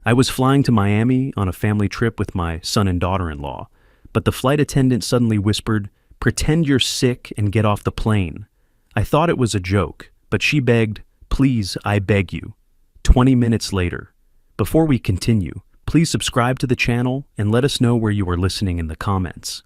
I was flying to Miami on a family trip with my son and daughter-in-law, but the flight attendant suddenly whispered, "Pretend you're sick and get off the plane." I thought it was a joke, but she begged, "Please, I beg you." 20 minutes later. Before we continue, please subscribe to the channel and let us know where you are listening in the comments.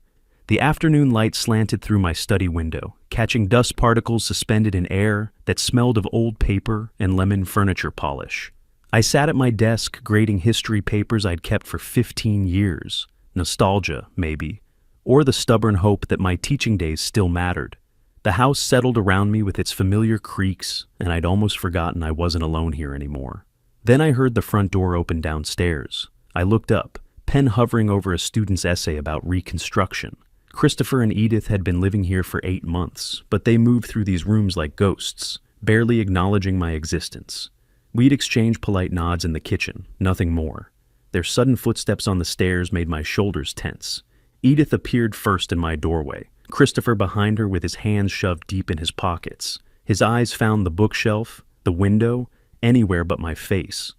The afternoon light slanted through my study window, catching dust particles suspended in air that smelled of old paper and lemon furniture polish. I sat at my desk grading history papers I'd kept for 15 years. Nostalgia, maybe, or the stubborn hope that my teaching days still mattered. The house settled around me with its familiar creaks, and I'd almost forgotten I wasn't alone here anymore. Then I heard the front door open downstairs. I looked up, pen hovering over a student's essay about Reconstruction. Christopher and Edith had been living here for 8 months, but they moved through these rooms like ghosts, barely acknowledging my existence. We'd exchanged polite nods in the kitchen, nothing more. Their sudden footsteps on the stairs made my shoulders tense. Edith appeared first in my doorway, Christopher behind her with his hands shoved deep in his pockets. His eyes found the bookshelf, the window, anywhere but my face.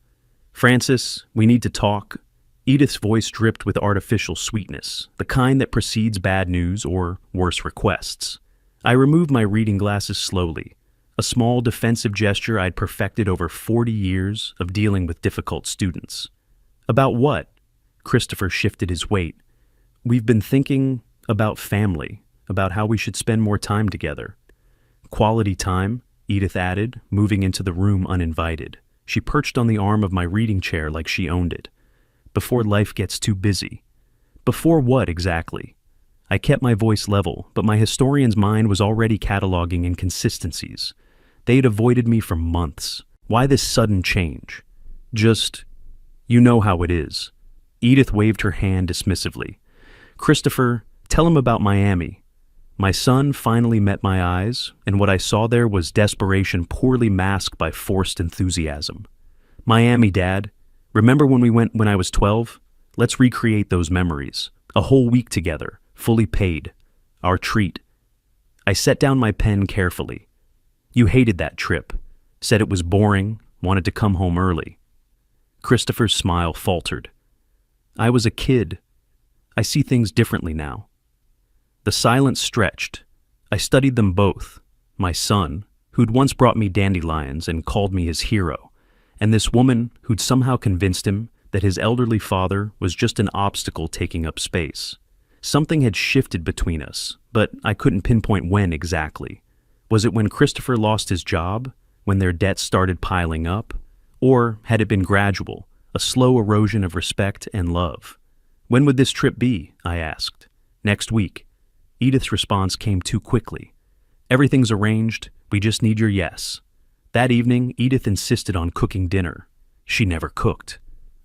"Francis, we need to talk." Edith's voice dripped with artificial sweetness, the kind that precedes bad news or worse requests. I removed my reading glasses slowly, a small defensive gesture I'd perfected over 40 years of dealing with difficult students. "About what?" Christopher shifted his weight. "We've been thinking about family, about how we should spend more time together." "Quality time," Edith added, moving into the room uninvited. She perched on the arm of my reading chair like she owned it. "Before life gets too busy." Before what exactly? I kept my voice level, but my historian's mind was already cataloging inconsistencies. They'd avoided me for months. Why this sudden change? Just, you know how it is. Edith waved her hand dismissively. "Christopher, tell him about Miami." My son finally met my eyes, and what I saw there was desperation poorly masked by forced enthusiasm. "Miami, Dad. Remember when we went when I was 12? Let's recreate those memories. A whole week together, fully paid. Our treat." I set down my pen carefully. "You hated that trip. Said it was boring, wanted to come home early." Christopher's smile faltered. "I was a kid. I see things differently now." The silence stretched. I studied them both. My son, who'd once brought me dandelions and called me his hero, and this woman who'd somehow convinced him that his elderly father was just an obstacle taking up space. Something had shifted between us, but I couldn't pinpoint when exactly. Was it when Christopher lost his job? When their debts started piling up? Or had it been gradual, a slow erosion of respect and love? "When would this trip be?" I asked. "Next week." Edith's response came too quickly. "Everything's arranged, we just need your yes." That evening, Edith insisted on cooking dinner. She never cooked.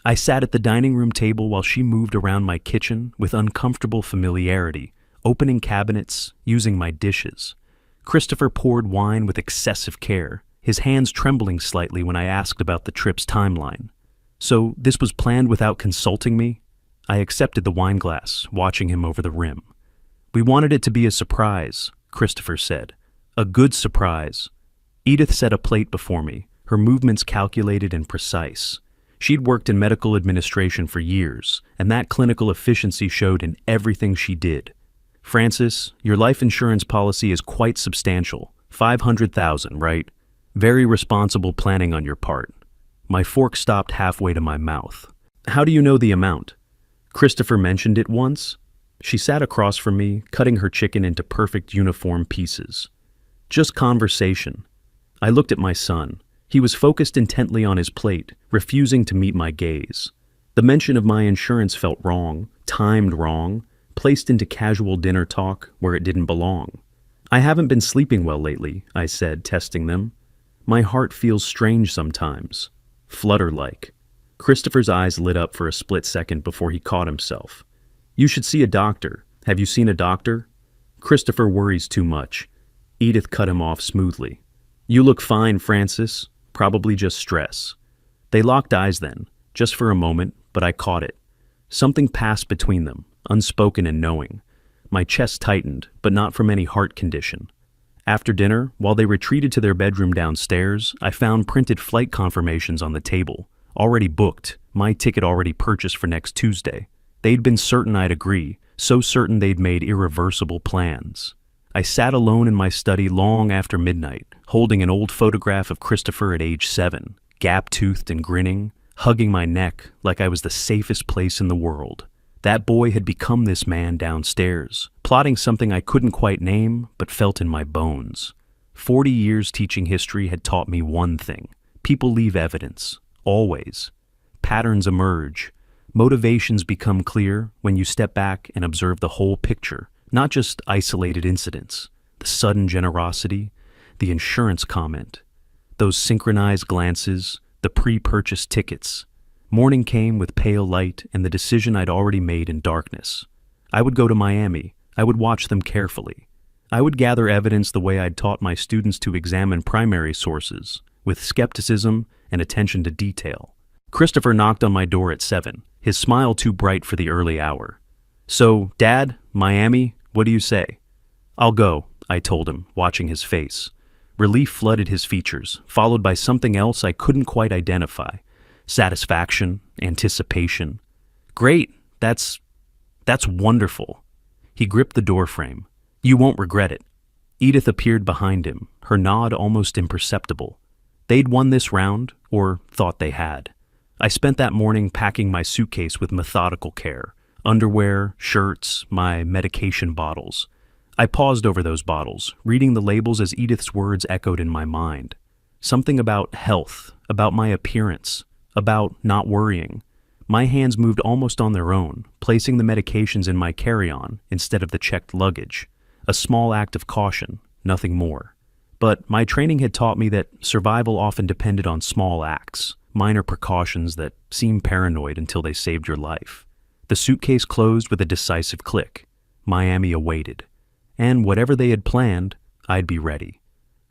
I sat at the dining room table while she moved around my kitchen with uncomfortable familiarity, opening cabinets, using my dishes. Christopher poured wine with excessive care, his hands trembling slightly when I asked about the trip's timeline. "So this was planned without consulting me?" I accepted the wine glass, watching him over the rim. "We wanted it to be a surprise," Christopher said. "A good surprise." Edith set a plate before me, her movements calculated and precise. She'd worked in medical administration for years, and that clinical efficiency showed in everything she did. "Francis, your life insurance policy is quite substantial. 500,000, right? Very responsible planning on your part." My fork stopped halfway to my mouth. "How do you know the amount?" "Christopher mentioned it once." She sat across from me, cutting her chicken into perfect uniform pieces. "Just conversation." I looked at my son. He was focused intently on his plate, refusing to meet my gaze. The mention of my insurance felt wrong, timed wrong, placed into casual dinner talk where it didn't belong. "I haven't been sleeping well lately," I said, testing them. "My heart feels strange sometimes. Flutter-like." Christopher's eyes lit up for a split second before he caught himself. "You should see a doctor. Have you seen a doctor?" "Christopher worries too much." Edith cut him off smoothly. "You look fine, Francis. Probably just stress." They locked eyes then, just for a moment, but I caught it. Something passed between them, unspoken and knowing. My chest tightened, but not from any heart condition. After dinner, while they retreated to their bedroom downstairs, I found printed flight confirmations on the table, Already booked, my ticket already purchased for next Tuesday. They'd been certain I'd agree, so certain they'd made irreversible plans. I sat alone in my study long after midnight, holding an old photograph of Christopher at age 7, gap-toothed and grinning, hugging my neck like I was the safest place in the world. That boy had become this man downstairs, plotting something I couldn't quite name but felt in my bones. 40 years teaching history had taught me one thing. People leave evidence. Always. Patterns emerge. Motivations become clear when you step back and observe the whole picture, not just isolated incidents. The sudden generosity, the insurance comment, those synchronized glances, the pre-purchased tickets. Morning came with pale light and the decision I'd already made in darkness. I would go to Miami. I would watch them carefully. I would gather evidence the way I'd taught my students to examine primary sources, with skepticism and attention to detail. Christopher knocked on my door at 7, his smile too bright for the early hour. "So, Dad, Miami, what do you say?" "I'll go," I told him, watching his face. Relief flooded his features, followed by something else I couldn't quite identify. Satisfaction, anticipation. "Great, that's wonderful." He gripped the doorframe. "You won't regret it." Edith appeared behind him, her nod almost imperceptible. They'd won this round, or thought they had. I spent that morning packing my suitcase with methodical care. Underwear, shirts, my medication bottles. I paused over those bottles, reading the labels as Edith's words echoed in my mind. Something about health, about my appearance, about not worrying. My hands moved almost on their own, placing the medications in my carry-on instead of the checked luggage. A small act of caution, nothing more. But my training had taught me that survival often depended on small acts, minor precautions that seemed paranoid until they saved your life. The suitcase closed with a decisive click. Miami awaited. And whatever they had planned, I'd be ready.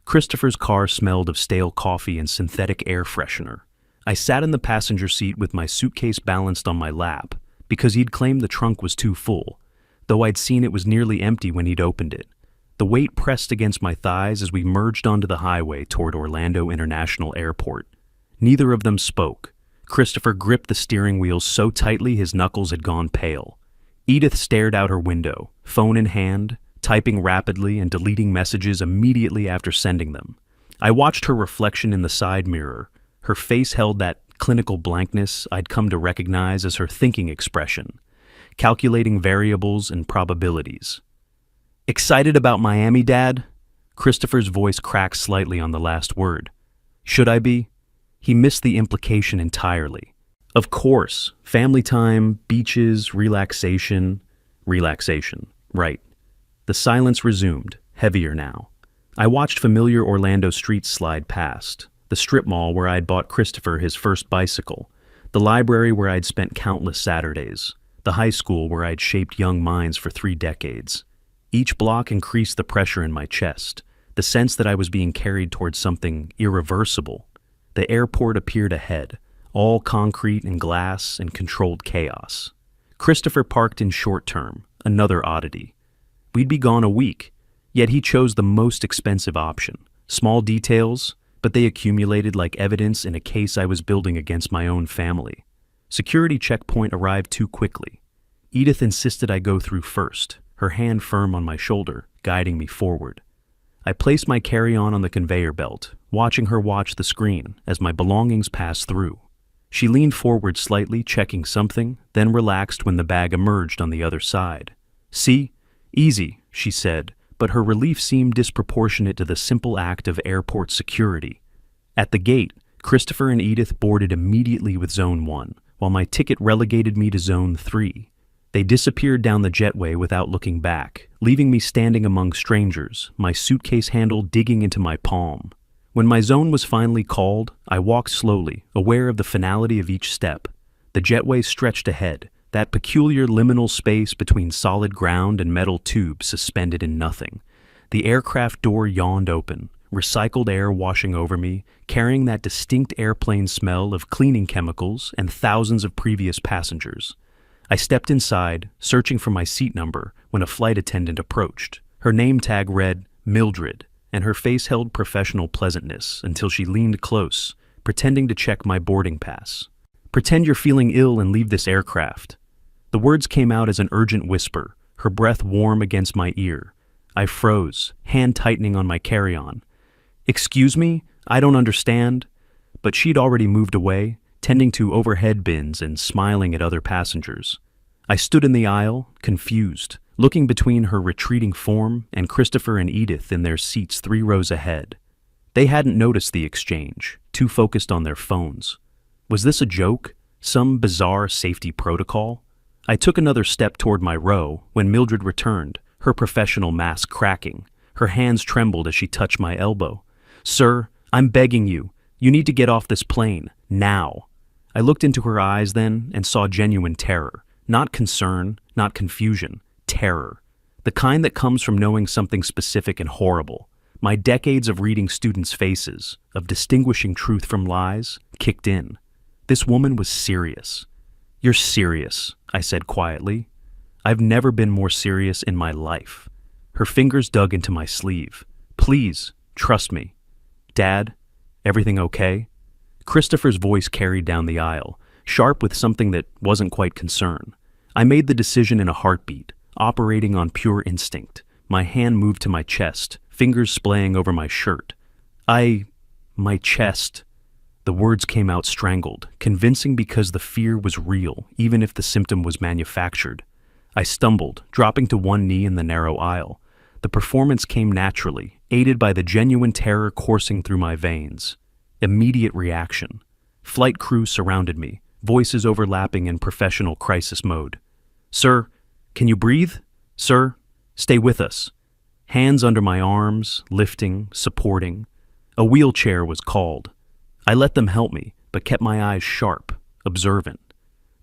Christopher's car smelled of stale coffee and synthetic air freshener. I sat in the passenger seat with my suitcase balanced on my lap, because he'd claimed the trunk was too full, though I'd seen it was nearly empty when he'd opened it. The weight pressed against my thighs as we merged onto the highway toward Orlando International Airport. Neither of them spoke. Christopher gripped the steering wheel so tightly his knuckles had gone pale. Edith stared out her window, phone in hand, typing rapidly and deleting messages immediately after sending them. I watched her reflection in the side mirror. Her face held that clinical blankness I'd come to recognize as her thinking expression, calculating variables and probabilities. "Excited about Miami, Dad?" Christopher's voice cracked slightly on the last word. "Should I be?" He missed the implication entirely. Of course, family time, beaches, relaxation. Right. The silence resumed, heavier now. I watched familiar Orlando streets slide past. The strip mall where I'd bought Christopher his first bicycle. The library where I'd spent countless Saturdays. The high school where I'd shaped young minds for 3 decades. Each block increased the pressure in my chest, the sense that I was being carried towards something irreversible. The airport appeared ahead, all concrete and glass and controlled chaos. Christopher parked in short term, another oddity. We'd be gone a week, yet he chose the most expensive option. Small details, but they accumulated like evidence in a case I was building against my own family. Security checkpoint arrived too quickly. Edith insisted I go through first, her hand firm on my shoulder, guiding me forward. I placed my carry-on the conveyor belt, watching her watch the screen as my belongings passed through. She leaned forward slightly, checking something, then relaxed when the bag emerged on the other side. "See? Easy," she said, but her relief seemed disproportionate to the simple act of airport security. At the gate, Christopher and Edith boarded immediately with Zone 1, while my ticket relegated me to Zone 3. They disappeared down the jetway without looking back, leaving me standing among strangers, my suitcase handle digging into my palm. When my zone was finally called, I walked slowly, aware of the finality of each step. The jetway stretched ahead, that peculiar liminal space between solid ground and metal tubes suspended in nothing. The aircraft door yawned open, recycled air washing over me, carrying that distinct airplane smell of cleaning chemicals and thousands of previous passengers. I stepped inside, searching for my seat number, when a flight attendant approached. Her name tag read Mildred, and her face held professional pleasantness until she leaned close, pretending to check my boarding pass. Pretend you're feeling ill and leave this aircraft." The words came out as an urgent whisper, her breath warm against my ear. I froze, hand tightening on my carry-on. "Excuse me? I don't understand." But she'd already moved away, tending to overhead bins and smiling at other passengers. I stood in the aisle, confused, looking between her retreating form and Christopher and Edith in their seats 3 rows ahead. They hadn't noticed the exchange, too focused on their phones. Was this a joke? Some bizarre safety protocol? I took another step toward my row when Mildred returned, her professional mask cracking. Her hands trembled as she touched my elbow. "Sir, I'm begging you. You need to get off this plane, now." I looked into her eyes then and saw genuine terror. Not concern, not confusion, terror. The kind that comes from knowing something specific and horrible. My decades of reading students' faces, of distinguishing truth from lies, kicked in. This woman was serious. "You're serious," I said quietly. "I've never been more serious in my life." Her fingers dug into my sleeve. "Please, trust me." "Dad, everything okay?" Christopher's voice carried down the aisle, sharp with something that wasn't quite concern. I made the decision in a heartbeat, operating on pure instinct. My hand moved to my chest, fingers splaying over my shirt. My chest. The words came out strangled, convincing because the fear was real, even if the symptom was manufactured. I stumbled, dropping to one knee in the narrow aisle. The performance came naturally, aided by the genuine terror coursing through my veins. Immediate reaction. Flight crew surrounded me, voices overlapping in professional crisis mode. "Sir, can you breathe? Sir, stay with us." Hands under my arms, lifting, supporting. A wheelchair was called. I let them help me, but kept my eyes sharp, observant.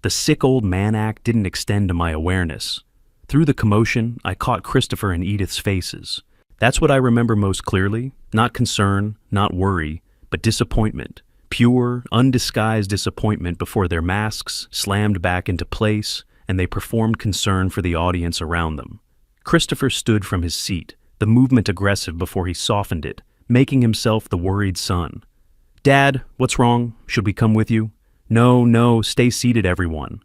The sick old man act didn't extend to my awareness. Through the commotion, I caught Christopher and Edith's faces. That's what I remember most clearly. Not concern, not worry, but disappointment. Pure, undisguised disappointment before their masks slammed back into place and they performed concern for the audience around them. Christopher stood from his seat, the movement aggressive before he softened it, making himself the worried son. "Dad, what's wrong? Should we come with you?" No, stay seated, everyone."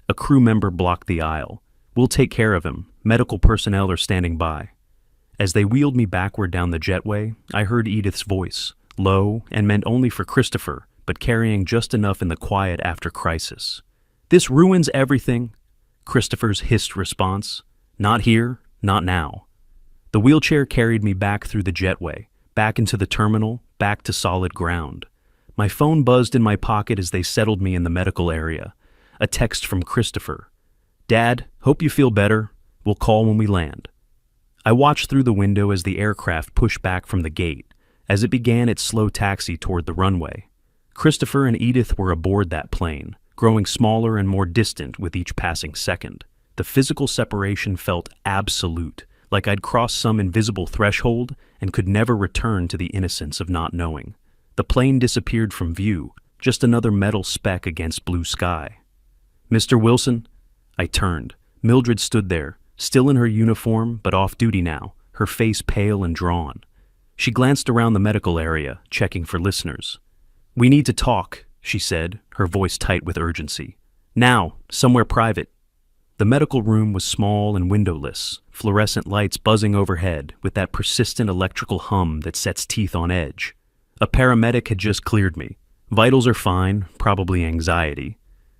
A crew member blocked the aisle. "We'll take care of him. Medical personnel are standing by." As they wheeled me backward down the jetway, I heard Edith's voice, low and meant only for Christopher, but carrying just enough in the quiet after crisis. "This ruins everything." Christopher's hissed response, "Not here, not now." The wheelchair carried me back through the jetway, back into the terminal, back to solid ground. My phone buzzed in my pocket as they settled me in the medical area. A text from Christopher. "Dad, hope you feel better. We'll call when we land." I watched through the window as the aircraft pushed back from the gate, as it began its slow taxi toward the runway. Christopher and Edith were aboard that plane, growing smaller and more distant with each passing second. The physical separation felt absolute, like I'd crossed some invisible threshold and could never return to the innocence of not knowing. The plane disappeared from view, just another metal speck against blue sky. "Mr. Wilson?" I turned. Mildred stood there, still in her uniform, but off-duty now, her face pale and drawn. She glanced around the medical area, checking for listeners. "We need to talk," she said, her voice tight with urgency. "Now, somewhere private." The medical room was small and windowless, fluorescent lights buzzing overhead with that persistent electrical hum that sets teeth on edge. A paramedic had just cleared me. Vitals are fine, probably anxiety,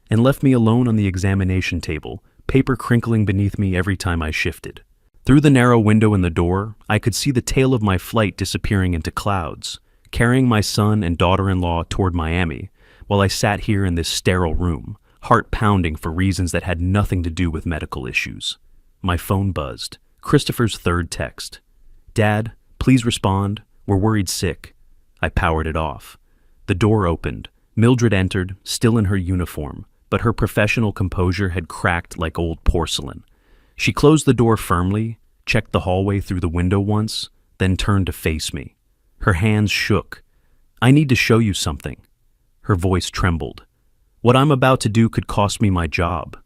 and left me alone on the examination table, paper crinkling beneath me every time I shifted. Through the narrow window in the door, I could see the tail of my flight disappearing into clouds, carrying my son and daughter-in-law toward Miami, while I sat here in this sterile room, heart pounding for reasons that had nothing to do with medical issues. My phone buzzed. Christopher's third text. "Dad, please respond. We're worried sick." I powered it off. The door opened. Mildred entered, still in her uniform, but her professional composure had cracked like old porcelain. She closed the door firmly, checked the hallway through the window once, then turned to face me. Her hands shook. "I need to show you something." Her voice trembled. "What I'm about to do could cost me my job,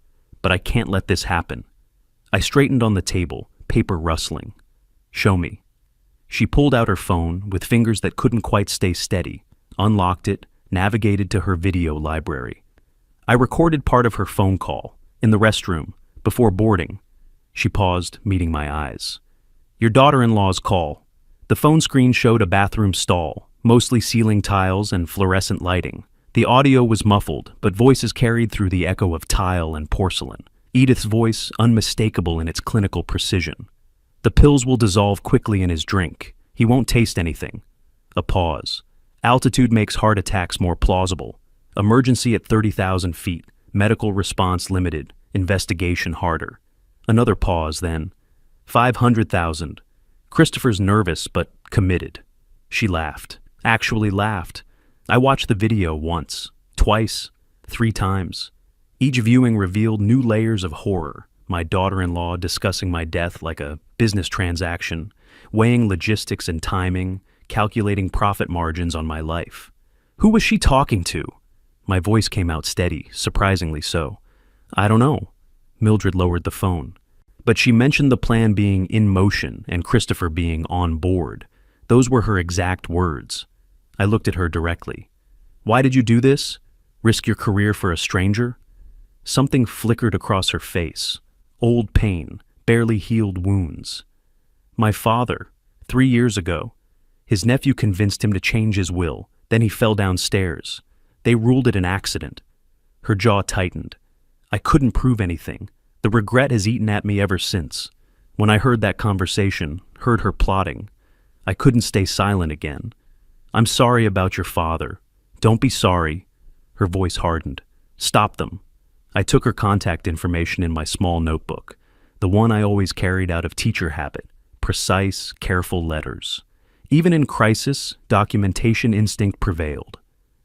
but I can't let this happen." I straightened on the table, paper rustling. "Show me." She pulled out her phone with fingers that couldn't quite stay steady, unlocked it, navigated to her video library. I recorded part of her phone call, in the restroom, before boarding. She paused, meeting my eyes. Your daughter-in-law's call. The phone screen showed a bathroom stall, mostly ceiling tiles and fluorescent lighting. The audio was muffled, but voices carried through the echo of tile and porcelain. Edith's voice, unmistakable in its clinical precision. The pills will dissolve quickly in his drink. He won't taste anything. A pause. Altitude makes heart attacks more plausible. Emergency at 30,000 feet. Medical response limited. Investigation harder. Another pause, then. 500,000. Christopher's nervous, but committed. She laughed. Actually laughed. I watched the video once, twice, 3 times. Each viewing revealed new layers of horror. My daughter-in-law discussing my death like a business transaction, weighing logistics and timing, calculating profit margins on my life. Who was she talking to? My voice came out steady, surprisingly so. I don't know. Mildred lowered the phone. But she mentioned the plan being in motion and Christopher being on board. Those were her exact words. I looked at her directly. Why did you do this? Risk your career for a stranger? Something flickered across her face. Old pain, barely healed wounds. My father, 3 years ago. His nephew convinced him to change his will. Then he fell downstairs. They ruled it an accident. Her jaw tightened. I couldn't prove anything. The regret has eaten at me ever since. When I heard that conversation, heard her plotting, I couldn't stay silent again. I'm sorry about your father. Don't be sorry. Her voice hardened. Stop them. I took her contact information in my small notebook, the one I always carried out of teacher habit, precise, careful letters. Even in crisis, documentation instinct prevailed.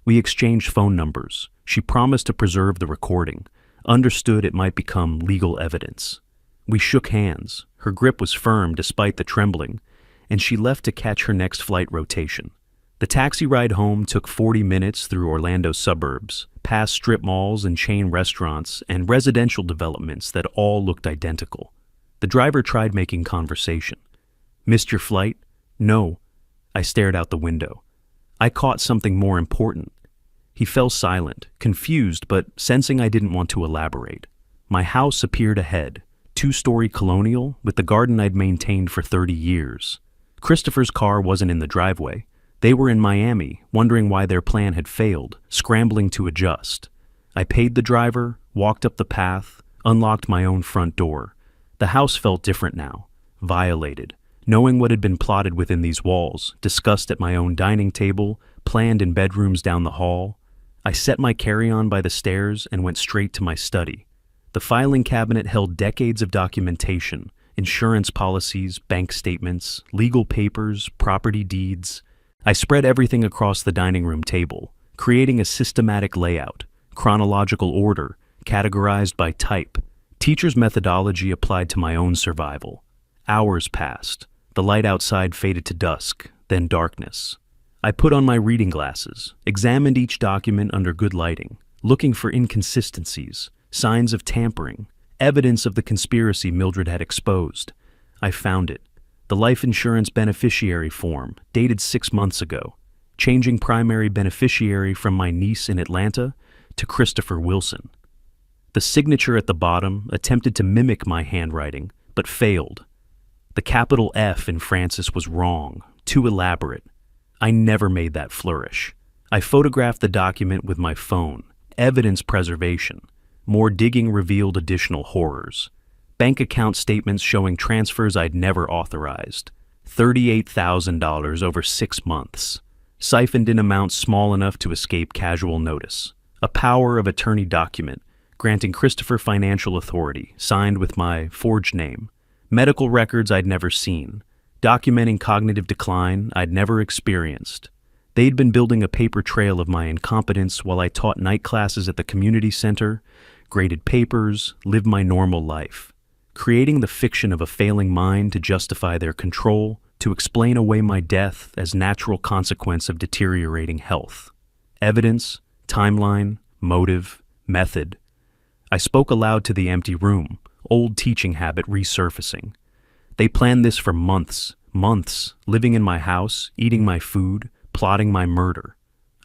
We exchanged phone numbers. She promised to preserve the recording, understood it might become legal evidence. We shook hands. Her grip was firm despite the trembling, and she left to catch her next flight rotation. The taxi ride home took 40 minutes through Orlando suburbs, past strip malls and chain restaurants and residential developments that all looked identical. The driver tried making conversation. Missed your flight? No. I stared out the window. I caught something more important. He fell silent, confused, but sensing I didn't want to elaborate. My house appeared ahead, 2-story colonial with the garden I'd maintained for 30 years. Christopher's car wasn't in the driveway. They were in Miami, wondering why their plan had failed, scrambling to adjust. I paid the driver, walked up the path, unlocked my own front door. The house felt different now, violated. Knowing what had been plotted within these walls, discussed at my own dining table, planned in bedrooms down the hall, I set my carry-on by the stairs and went straight to my study. The filing cabinet held decades of documentation, insurance policies, bank statements, legal papers, property deeds. I spread everything across the dining room table, creating a systematic layout, chronological order, categorized by type, teacher's methodology applied to my own survival. Hours passed. The light outside faded to dusk, then darkness. I put on my reading glasses, examined each document under good lighting, looking for inconsistencies, signs of tampering, evidence of the conspiracy Mildred had exposed. I found it. The life insurance beneficiary form, dated 6 months ago, changing primary beneficiary from my niece in Atlanta to Christopher Wilson. The signature at the bottom attempted to mimic my handwriting, but failed. The capital F in Francis was wrong, too elaborate. I never made that flourish. I photographed the document with my phone, evidence preservation. More digging revealed additional horrors. Bank account statements showing transfers I'd never authorized. $38,000 over 6 months. Siphoned in amounts small enough to escape casual notice. A power of attorney document, granting Christopher financial authority, signed with my forged name. Medical records I'd never seen, documenting cognitive decline I'd never experienced. They'd been building a paper trail of my incompetence while I taught night classes at the community center, graded papers, lived my normal life, creating the fiction of a failing mind to justify their control, to explain away my death as natural consequence of deteriorating health. Evidence, timeline, motive, method. I spoke aloud to the empty room, old teaching habit resurfacing. They planned this for months, living in my house, eating my food, plotting my murder.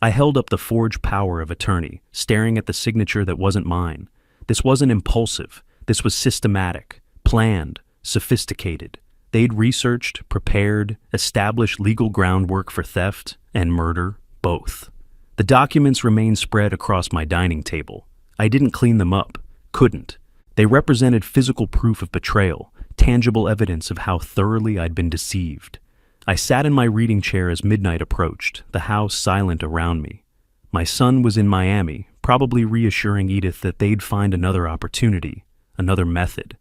I held up the forged power of attorney, staring at the signature that wasn't mine. This wasn't impulsive. This was systematic, planned, sophisticated. They'd researched, prepared, established legal groundwork for theft and murder, both. The documents remained spread across my dining table. I didn't clean them up, couldn't. They represented physical proof of betrayal, tangible evidence of how thoroughly I'd been deceived. I sat in my reading chair as midnight approached, the house silent around me. My son was in Miami, probably reassuring Edith that they'd find another opportunity, another method.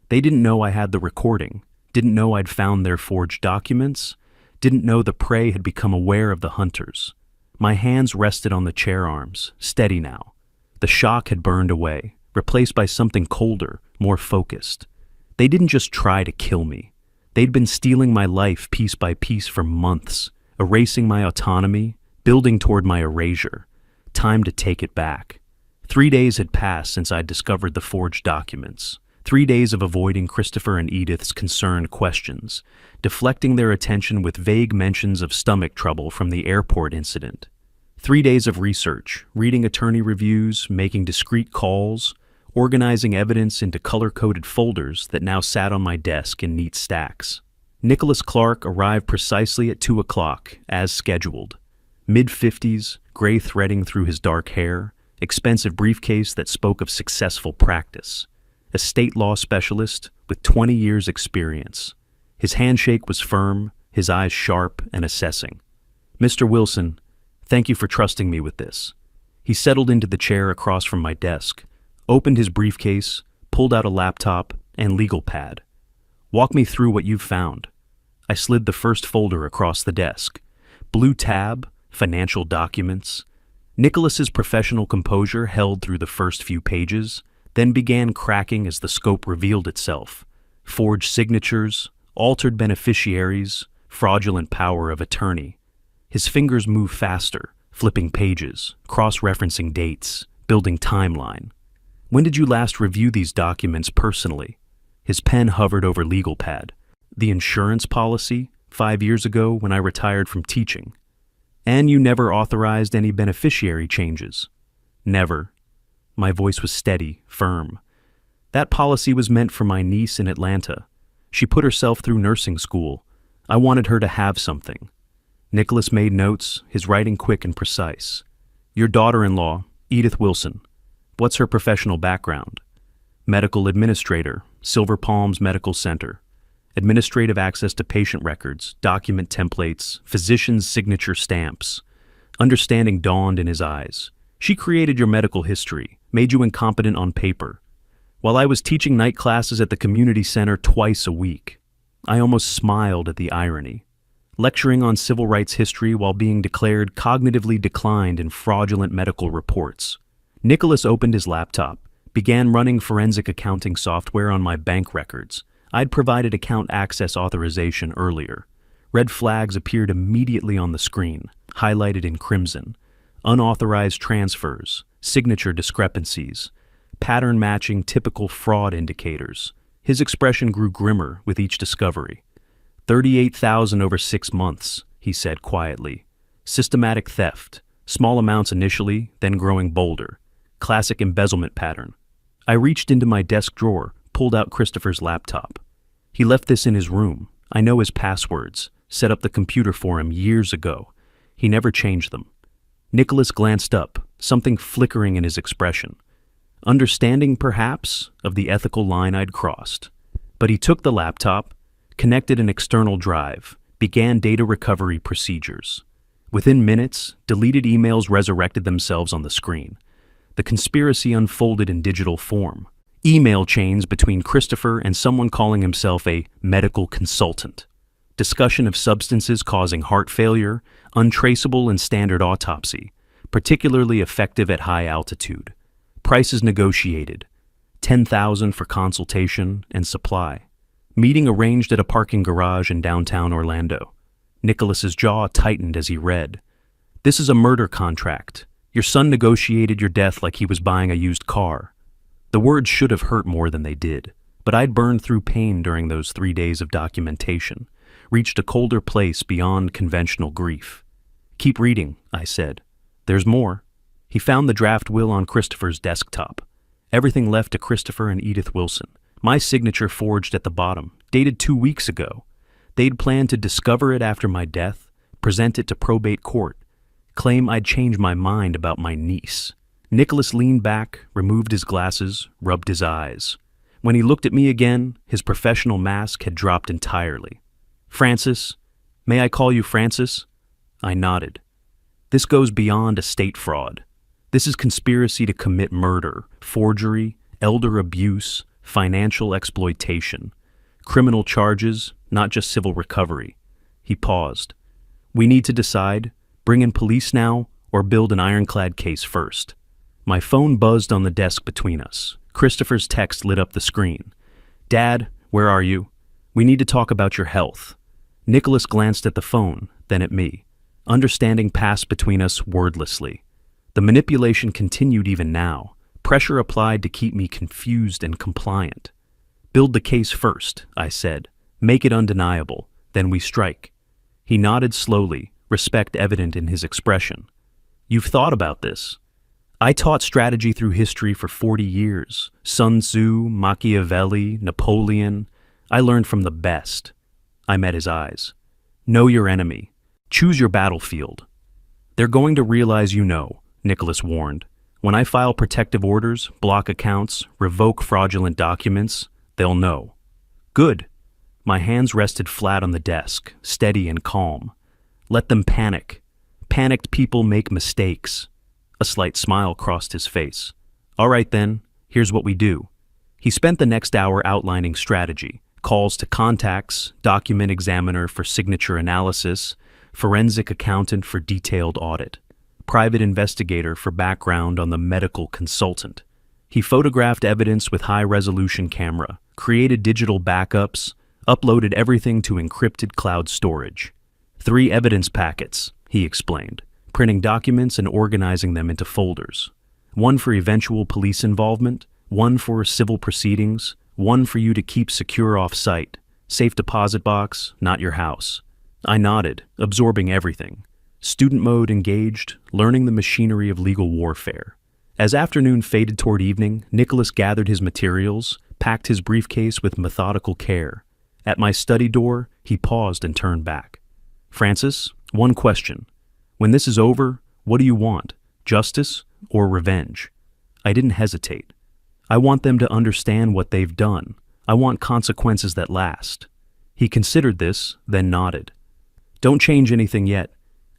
They didn't know I had the recording, didn't know I'd found their forged documents, didn't know the prey had become aware of the hunters. My hands rested on the chair arms, steady now. The shock had burned away, replaced by something colder, more focused. They didn't just try to kill me. They'd been stealing my life piece by piece for months, erasing my autonomy, building toward my erasure. Time to take it back. 3 days had passed since I'd discovered the forged documents. 3 days of avoiding Christopher and Edith's concerned questions, deflecting their attention with vague mentions of stomach trouble from the airport incident. 3 days of research, reading attorney reviews, making discreet calls, organizing evidence into color-coded folders that now sat on my desk in neat stacks. Nicholas Clark arrived precisely at 2 o'clock, as scheduled. Mid-50s, gray threading through his dark hair, expensive briefcase that spoke of successful practice. A state law specialist with 20 years' experience. His handshake was firm, his eyes sharp and assessing. "Mr. Wilson, thank you for trusting me with this." He settled into the chair across from my desk, opened his briefcase, pulled out a laptop and legal pad. "Walk me through what you've found." I slid the first folder across the desk. Blue tab, financial documents. Nicholas's professional composure held through the first few pages, then began cracking as the scope revealed itself. Forged signatures, altered beneficiaries, fraudulent power of attorney. His fingers moved faster, flipping pages, cross-referencing dates, building timeline. "When did you last review these documents personally?" His pen hovered over legal pad. "The insurance policy, 5 years ago when I retired from teaching." "And you never authorized any beneficiary changes?" "Never." My voice was steady, firm. "That policy was meant for my niece in Atlanta. She put herself through nursing school. I wanted her to have something." Nicholas made notes, his writing quick and precise. "Your daughter-in-law, Edith Wilson. What's her professional background?" "Medical administrator, Silver Palms Medical Center. Administrative access to patient records, document templates, physician's signature stamps." Understanding dawned in his eyes. "She created your medical history, made you incompetent on paper, while I was teaching night classes at the community center twice a week." I almost smiled at the irony. Lecturing on civil rights history while being declared cognitively declined in fraudulent medical reports. Nicholas opened his laptop, began running forensic accounting software on my bank records. I'd provided account access authorization earlier. Red flags appeared immediately on the screen, highlighted in crimson. Unauthorized transfers, signature discrepancies, pattern matching typical fraud indicators. His expression grew grimmer with each discovery. 38,000 over 6 months, he said quietly. Systematic theft, small amounts initially, then growing bolder. Classic embezzlement pattern. I reached into my desk drawer, pulled out Christopher's laptop. He left this in his room. I know his passwords, set up the computer for him years ago. He never changed them. Nicholas glanced up, something flickering in his expression. Understanding, perhaps, of the ethical line I'd crossed. But he took the laptop, connected an external drive, began data recovery procedures. Within minutes, deleted emails resurrected themselves on the screen. The conspiracy unfolded in digital form. Email chains between Christopher and someone calling himself a medical consultant. Discussion of substances causing heart failure, untraceable in standard autopsy, particularly effective at high altitude. Prices negotiated. $10,000 for consultation and supply. Meeting arranged at a parking garage in downtown Orlando. Nicholas's jaw tightened as he read. "This is a murder contract. Your son negotiated your death like he was buying a used car." The words should have hurt more than they did, but I'd burned through pain during those 3 days of documentation, reached a colder place beyond conventional grief. "Keep reading," I said. There's more. He found the draft will on Christopher's desktop. Everything left to Christopher and Edith Wilson. My signature forged at the bottom, dated 2 weeks ago. They'd planned to discover it after my death, present it to probate court, claim I'd changed my mind about my niece. Nicholas leaned back, removed his glasses, rubbed his eyes. When he looked at me again, his professional mask had dropped entirely. Francis, may I call you Francis? I nodded. This goes beyond estate fraud. This is conspiracy to commit murder, forgery, elder abuse, financial exploitation. Criminal charges, not just civil recovery. He paused. We need to decide, bring in police now, or build an ironclad case first. My phone buzzed on the desk between us. Christopher's text lit up the screen. Dad, where are you? We need to talk about your health. Nicholas glanced at the phone, then at me. Understanding passed between us wordlessly. The manipulation continued even now, pressure applied to keep me confused and compliant. Build the case first, I said. Make it undeniable, then we strike. He nodded slowly, respect evident in his expression. You've thought about this. I taught strategy through history for 40 years. Sun Tzu, Machiavelli, Napoleon. I learned from the best. I met his eyes. Know your enemy. Choose your battlefield. They're going to realize you know, Nicholas warned. When I file protective orders, block accounts, revoke fraudulent documents, they'll know. Good. My hands rested flat on the desk, steady and calm. Let them panic. Panicked people make mistakes. A slight smile crossed his face. All right then, here's what we do. He spent the next hour outlining strategy, calls to contacts, document examiner for signature analysis, forensic accountant for detailed audit, private investigator for background on the medical consultant. He photographed evidence with high-resolution camera, created digital backups, uploaded everything to encrypted cloud storage. 3 evidence packets, he explained, printing documents and organizing them into folders. 1 for eventual police involvement, 1 for civil proceedings, 1 for you to keep secure off-site. Safe deposit box, not your house. I nodded, absorbing everything. Student mode engaged, learning the machinery of legal warfare. As afternoon faded toward evening, Nicholas gathered his materials, packed his briefcase with methodical care. At my study door, he paused and turned back. Francis, 1 question. When this is over, what do you want? Justice or revenge? I didn't hesitate. I want them to understand what they've done. I want consequences that last. He considered this, then nodded. Don't change anything yet.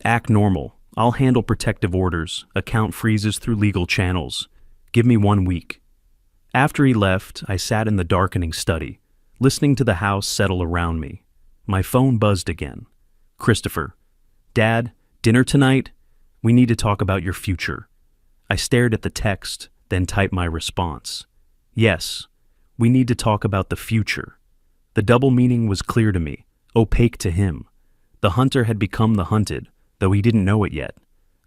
Act normal. I'll handle protective orders, account freezes through legal channels. Give me 1 week. After he left, I sat in the darkening study, listening to the house settle around me. My phone buzzed again. Christopher. Dad, dinner tonight? We need to talk about your future. I stared at the text, then typed my response. Yes, we need to talk about the future. The double meaning was clear to me, opaque to him. The hunter had become the hunted, though he didn't know it yet.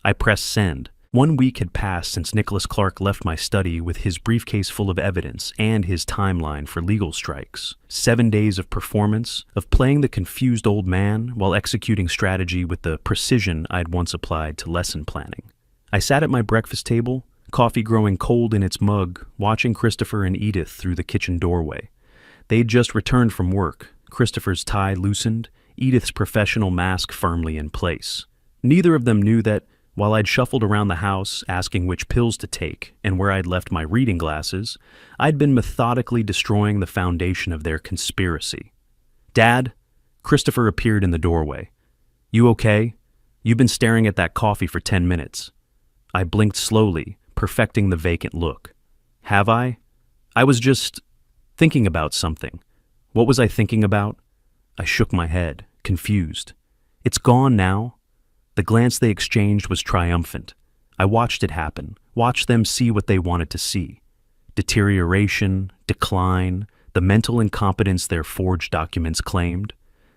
I pressed send. 1 week had passed since Nicholas Clark left my study with his briefcase full of evidence and his timeline for legal strikes. 7 days of performance, of playing the confused old man while executing strategy with the precision I'd once applied to lesson planning. I sat at my breakfast table, coffee growing cold in its mug, watching Christopher and Edith through the kitchen doorway. They'd just returned from work, Christopher's tie loosened, Edith's professional mask firmly in place. Neither of them knew that, while I'd shuffled around the house asking which pills to take and where I'd left my reading glasses, I'd been methodically destroying the foundation of their conspiracy. Dad? Christopher appeared in the doorway. You okay? You've been staring at that coffee for 10 minutes. I blinked slowly, perfecting the vacant look. Have I? I was just thinking about something. What was I thinking about? I shook my head, confused. It's gone now. The glance they exchanged was triumphant. I watched it happen, watched them see what they wanted to see. Deterioration, decline, the mental incompetence their forged documents claimed.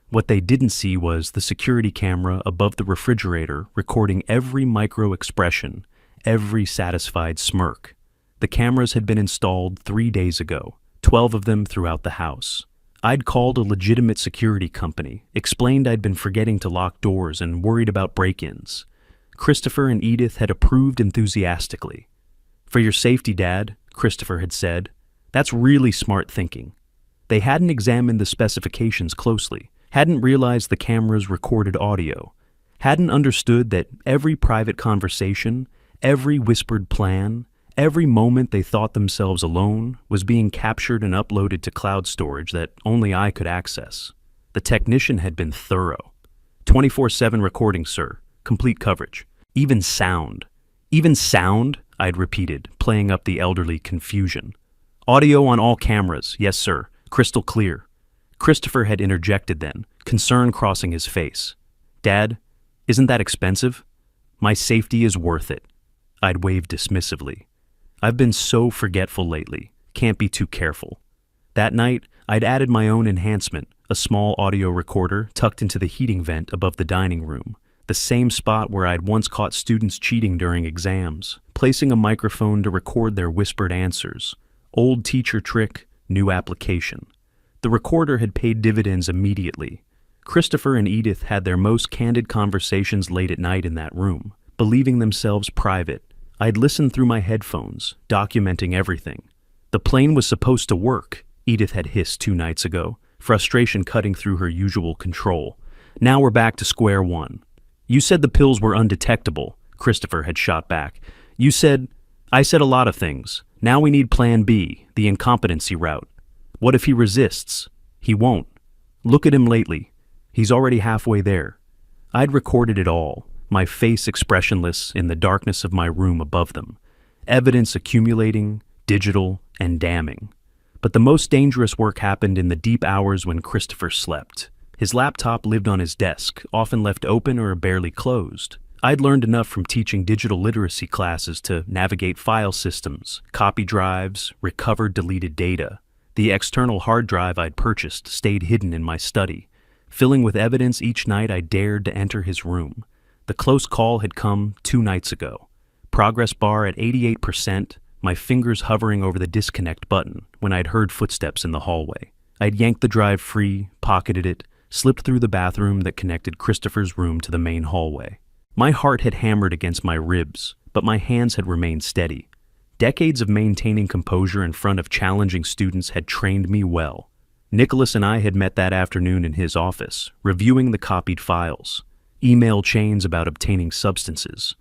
What they didn't see was the security camera above the refrigerator recording every micro-expression, every satisfied smirk. The cameras had been installed 3 days ago, 12 of them throughout the house. I'd called a legitimate security company, explained I'd been forgetting to lock doors and worried about break-ins. Christopher and Edith had approved enthusiastically. "For your safety, Dad," Christopher had said. "That's really smart thinking." They hadn't examined the specifications closely, hadn't realized the cameras recorded audio, hadn't understood that every private conversation, every whispered plan, every moment they thought themselves alone was being captured and uploaded to cloud storage that only I could access. The technician had been thorough. 24/7 recording, sir. Complete coverage. Even sound. Even sound, I'd repeated, playing up the elderly confusion. "Audio on all cameras, yes, sir. Crystal clear." Christopher had interjected then, concern crossing his face. "Dad, isn't that expensive?" "My safety is worth it." I'd waved dismissively. "I've been so forgetful lately. Can't be too careful." That night, I'd added my own enhancement, a small audio recorder tucked into the heating vent above the dining room, the same spot where I'd once caught students cheating during exams, placing a microphone to record their whispered answers. Old teacher trick, new application. The recorder had paid dividends immediately. Christopher and Edith had their most candid conversations late at night in that room, believing themselves private. I'd listened through my headphones, documenting everything. "The plane was supposed to work," Edith had hissed 2 nights ago, frustration cutting through her usual control. "Now we're back to square one." "You said the pills were undetectable," Christopher had shot back. I said a lot of things. Now we need plan B, the incompetency route. What if he resists?" "He won't. Look at him lately. He's already halfway there." I'd recorded it all, my face expressionless in the darkness of my room above them. Evidence accumulating, digital, and damning. But the most dangerous work happened in the deep hours when Christopher slept. His laptop lived on his desk, often left open or barely closed. I'd learned enough from teaching digital literacy classes to navigate file systems, copy drives, recover deleted data. The external hard drive I'd purchased stayed hidden in my study, filling with evidence each night I dared to enter his room. The close call had come 2 nights ago. Progress bar at 88%, my fingers hovering over the disconnect button when I'd heard footsteps in the hallway. I'd yanked the drive free, pocketed it, slipped through the bathroom that connected Christopher's room to the main hallway. My heart had hammered against my ribs, but my hands had remained steady. Decades of maintaining composure in front of challenging students had trained me well. Nicholas and I had met that afternoon in his office, reviewing the copied files, email chains about obtaining substances,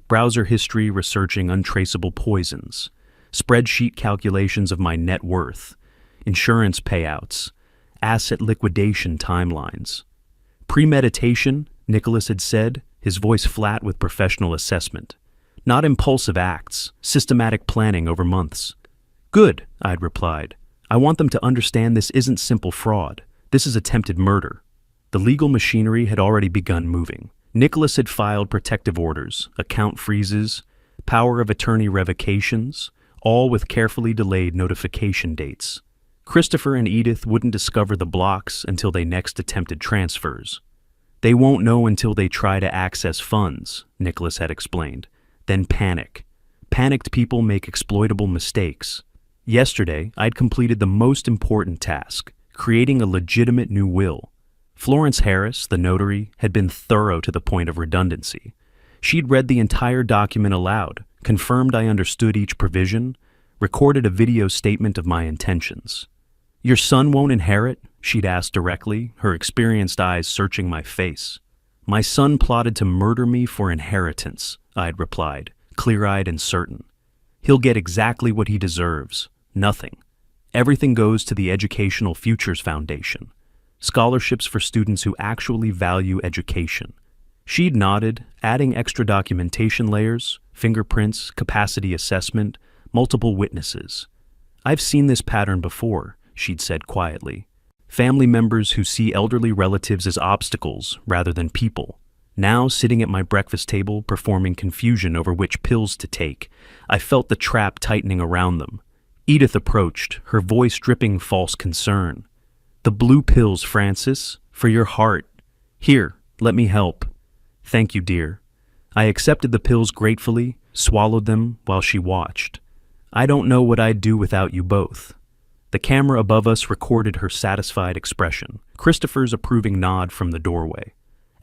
browser history researching untraceable poisons, spreadsheet calculations of my net worth, insurance payouts, asset liquidation timelines. Premeditation, Nicholas had said, his voice flat with professional assessment. Not impulsive acts, systematic planning over months. "Good," I'd replied. "I want them to understand this isn't simple fraud. This is attempted murder." The legal machinery had already begun moving. Nicholas had filed protective orders, account freezes, power of attorney revocations, all with carefully delayed notification dates. Christopher and Edith wouldn't discover the blocks until they next attempted transfers. "They won't know until they try to access funds," Nicholas had explained. Then panic. Panicked people make exploitable mistakes. Yesterday, I'd completed the most important task, creating a legitimate new will. Florence Harris, the notary, had been thorough to the point of redundancy. She'd read the entire document aloud, confirmed I understood each provision, recorded a video statement of my intentions. "Your son won't inherit?" she'd asked directly, her experienced eyes searching my face. "My son plotted to murder me for inheritance," I'd replied, clear-eyed and certain. "He'll get exactly what he deserves. Nothing. Everything goes to the Educational Futures Foundation. Scholarships for students who actually value education." She'd nodded, adding extra documentation layers, fingerprints, capacity assessment, multiple witnesses. "I've seen this pattern before," she'd said quietly. "Family members who see elderly relatives as obstacles rather than people. Now, sitting at my breakfast table, performing confusion over which pills to take, I felt the trap tightening around them. Edith approached, her voice dripping false concern. "The blue pills, Francis, for your heart. Here, let me help." "Thank you, dear." I accepted the pills gratefully, swallowed them while she watched. "I don't know what I'd do without you both." The camera above us recorded her satisfied expression, Christopher's approving nod from the doorway.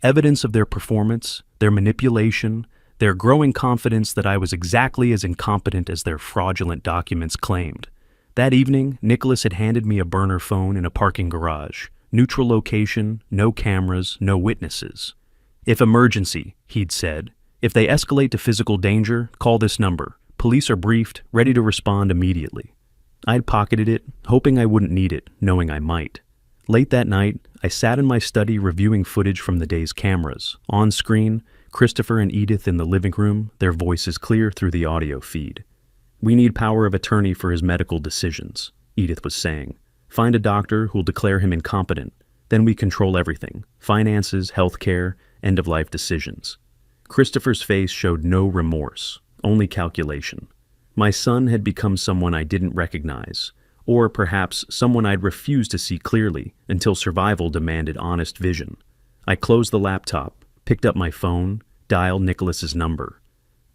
Evidence of their performance, their manipulation, their growing confidence that I was exactly as incompetent as their fraudulent documents claimed. That evening, Nicholas had handed me a burner phone in a parking garage. Neutral location, no cameras, no witnesses. "If emergency," he'd said. "If they escalate to physical danger, call this number. Police are briefed, ready to respond immediately." I'd pocketed it, hoping I wouldn't need it, knowing I might. Late that night, I sat in my study reviewing footage from the day's cameras. On screen, Christopher and Edith in the living room, their voices clear through the audio feed. "We need power of attorney for his medical decisions," Edith was saying. "Find a doctor who'll declare him incompetent. Then we control everything: finances, healthcare, end-of-life decisions." Christopher's face showed no remorse, only calculation. My son had become someone I didn't recognize, or perhaps someone I'd refused to see clearly until survival demanded honest vision. I closed the laptop, picked up my phone, dialed Nicholas's number.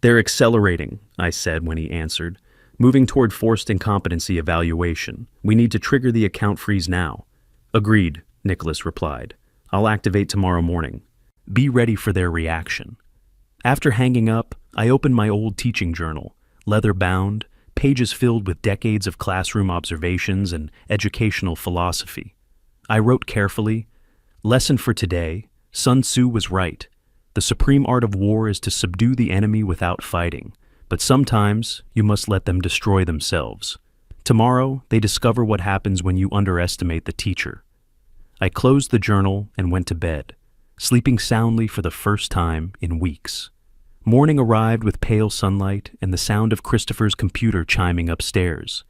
"They're accelerating," I said when he answered. "Moving toward forced incompetency evaluation. We need to trigger the account freeze now." "Agreed," Nicholas replied. "I'll activate tomorrow morning." Be ready for their reaction. After hanging up, I opened my old teaching journal, leather-bound, pages filled with decades of classroom observations and educational philosophy. I wrote carefully, "Lesson for today, Sun Tzu was right. The supreme art of war is to subdue the enemy without fighting, but sometimes you must let them destroy themselves. Tomorrow, they discover what happens when you underestimate the teacher." I closed the journal and went to bed, sleeping soundly for the first time in weeks. Morning arrived with pale sunlight and the sound of Christopher's computer chiming upstairs.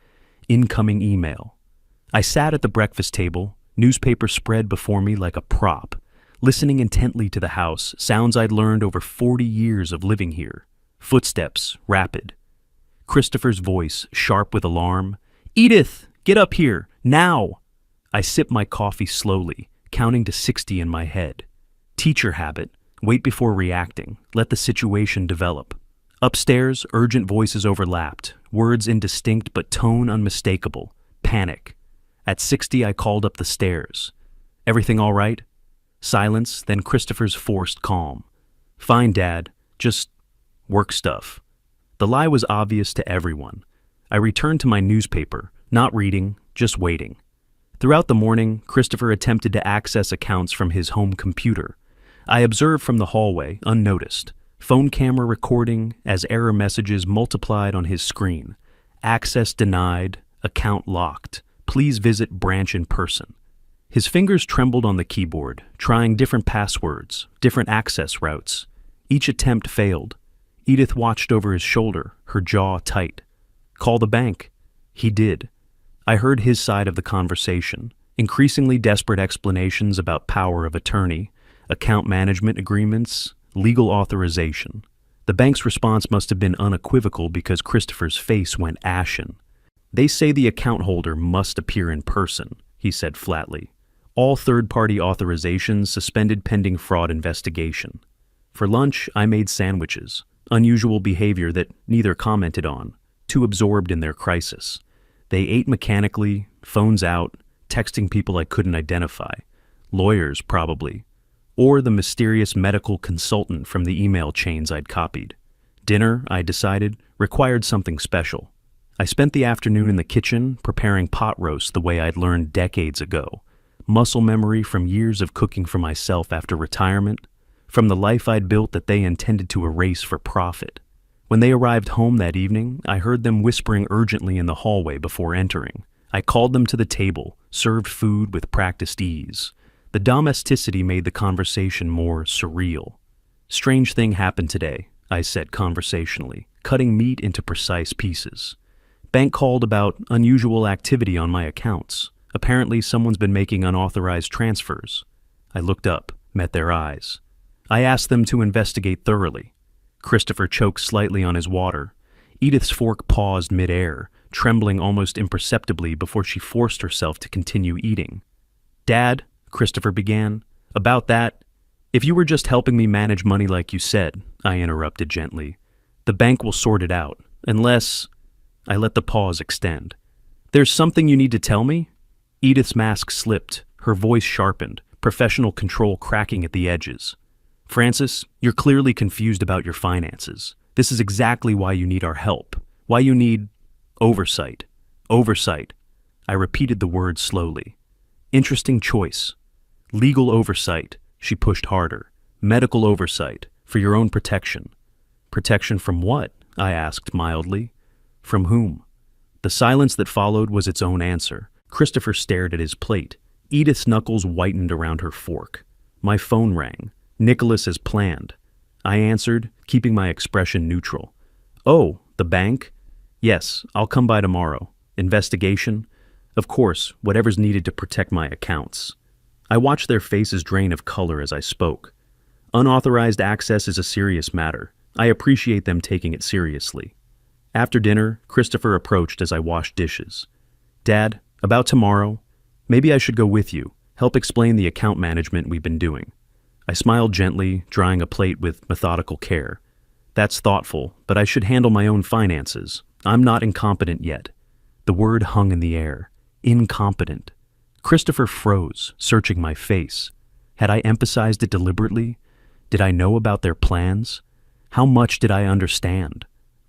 Incoming email. I sat at the breakfast table, newspaper spread before me like a prop, listening intently to the house, sounds I'd learned over 40 years of living here. Footsteps, rapid. Christopher's voice, sharp with alarm. "Edith, get up here, now!" I sipped my coffee slowly, counting to 60 in my head. Teacher habit. Wait before reacting. Let the situation develop. Upstairs, urgent voices overlapped, words indistinct but tone unmistakable. Panic. At 60, I called up the stairs. "Everything all right?" Silence, then Christopher's forced calm. "Fine, Dad. Just work stuff." The lie was obvious to everyone. I returned to my newspaper, not reading, just waiting. Throughout the morning, Christopher attempted to access accounts from his home computer. I observed from the hallway, unnoticed. Phone camera recording as error messages multiplied on his screen. Access denied, account locked. Please visit branch in person. His fingers trembled on the keyboard, trying different passwords, different access routes. Each attempt failed. Edith watched over his shoulder, her jaw tight. "Call the bank." He did. I heard his side of the conversation, increasingly desperate explanations about power of attorney, account management agreements, legal authorization. The bank's response must have been unequivocal because Christopher's face went ashen. "They say the account holder must appear in person," he said flatly. "All third-party authorizations suspended pending fraud investigation." For lunch, I made sandwiches, unusual behavior that neither commented on, too absorbed in their crisis. They ate mechanically, phones out, texting people I couldn't identify. Lawyers, probably. Or the mysterious medical consultant from the email chains I'd copied. Dinner, I decided, required something special. I spent the afternoon in the kitchen preparing pot roast the way I'd learned decades ago. Muscle memory from years of cooking for myself after retirement, from the life I'd built that they intended to erase for profit. When they arrived home that evening, I heard them whispering urgently in the hallway before entering. I called them to the table, served food with practiced ease. The domesticity made the conversation more surreal. "Strange thing happened today," I said conversationally, cutting meat into precise pieces. "Bank called about unusual activity on my accounts. Apparently someone's been making unauthorized transfers." I looked up, met their eyes. I asked them to investigate thoroughly. Christopher choked slightly on his water. Edith's fork paused mid-air, trembling almost imperceptibly before she forced herself to continue eating. "Dad," Christopher began, "about that, if you were just helping me manage money like you said," I interrupted gently, "the bank will sort it out, unless—" I let the pause extend. "There's something you need to tell me?" Edith's mask slipped, her voice sharpened, professional control cracking at the edges. Francis, you're clearly confused about your finances. This is exactly why you need our help. Why you need oversight. Oversight. I repeated the word slowly. Interesting choice. Legal oversight. She pushed harder. Medical oversight. For your own protection. Protection from what? I asked mildly. From whom? The silence that followed was its own answer. Christopher stared at his plate. Edith's knuckles whitened around her fork. My phone rang. Nicholas as planned. I answered, keeping my expression neutral. Oh, the bank? Yes, I'll come by tomorrow. Investigation? Of course, whatever's needed to protect my accounts. I watched their faces drain of color as I spoke. Unauthorized access is a serious matter. I appreciate them taking it seriously. After dinner, Christopher approached as I washed dishes. Dad, about tomorrow, maybe I should go with you, help explain the account management we've been doing. I smiled gently, drying a plate with methodical care. That's thoughtful, but I should handle my own finances. I'm not incompetent yet. The word hung in the air. Incompetent. Christopher froze, searching my face. Had I emphasized it deliberately? Did I know about their plans? How much did I understand?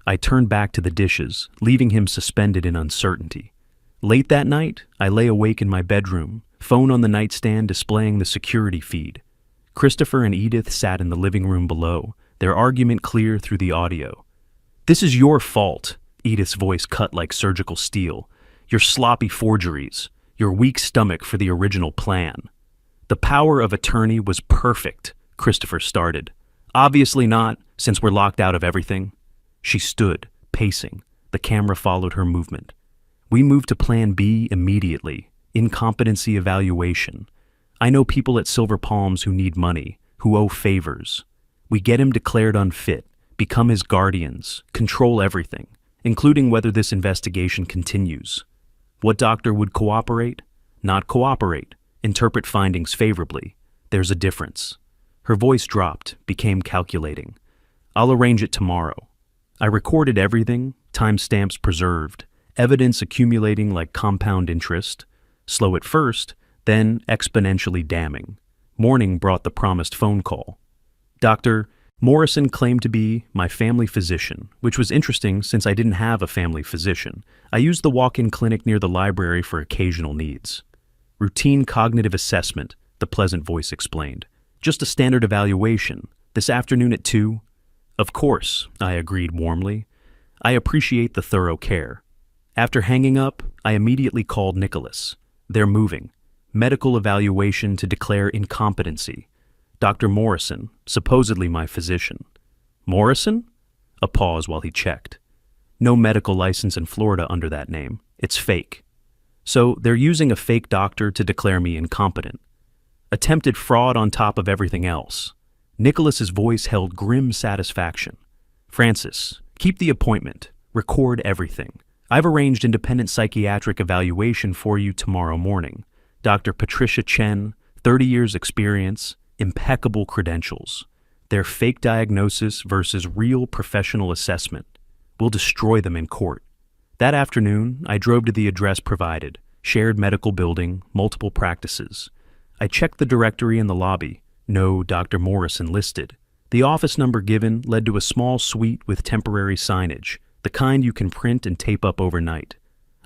I turned back to the dishes, leaving him suspended in uncertainty. Late that night, I lay awake in my bedroom, phone on the nightstand displaying the security feed. Christopher and Edith sat in the living room below, their argument clear through the audio. This is your fault, Edith's voice cut like surgical steel. Your sloppy forgeries, your weak stomach for the original plan. The power of attorney was perfect, Christopher started. Obviously not, since we're locked out of everything. She stood, pacing. The camera followed her movement. We moved to Plan B immediately. Incompetency evaluation. I know people at Silver Palms who need money, who owe favors. We get him declared unfit, become his guardians, control everything, including whether this investigation continues. What doctor would cooperate? Not cooperate. Interpret findings favorably. There's a difference. Her voice dropped, became calculating. I'll arrange it tomorrow. I recorded everything, timestamps preserved, evidence accumulating like compound interest. Slow at first, then exponentially damning. Morning brought the promised phone call. Dr. Morrison claimed to be my family physician, which was interesting since I didn't have a family physician. I used the walk-in clinic near the library for occasional needs. Routine cognitive assessment, the pleasant voice explained. Just a standard evaluation. This afternoon at 2? Of course, I agreed warmly. I appreciate the thorough care. After hanging up, I immediately called Nicholas. They're moving. Medical evaluation to declare incompetency. Dr. Morrison, supposedly my physician. Morrison? A pause while he checked. No medical license in Florida under that name. It's fake. So they're using a fake doctor to declare me incompetent. Attempted fraud on top of everything else. Nicholas's voice held grim satisfaction. Francis, keep the appointment. Record everything. I've arranged independent psychiatric evaluation for you tomorrow morning. Dr. Patricia Chen, 30 years experience, impeccable credentials. Their fake diagnosis versus real professional assessment. We'll destroy them in court. That afternoon, I drove to the address provided, shared medical building, multiple practices. I checked the directory in the lobby. No Dr. Morrison listed. The office number given led to a small suite with temporary signage, the kind you can print and tape up overnight.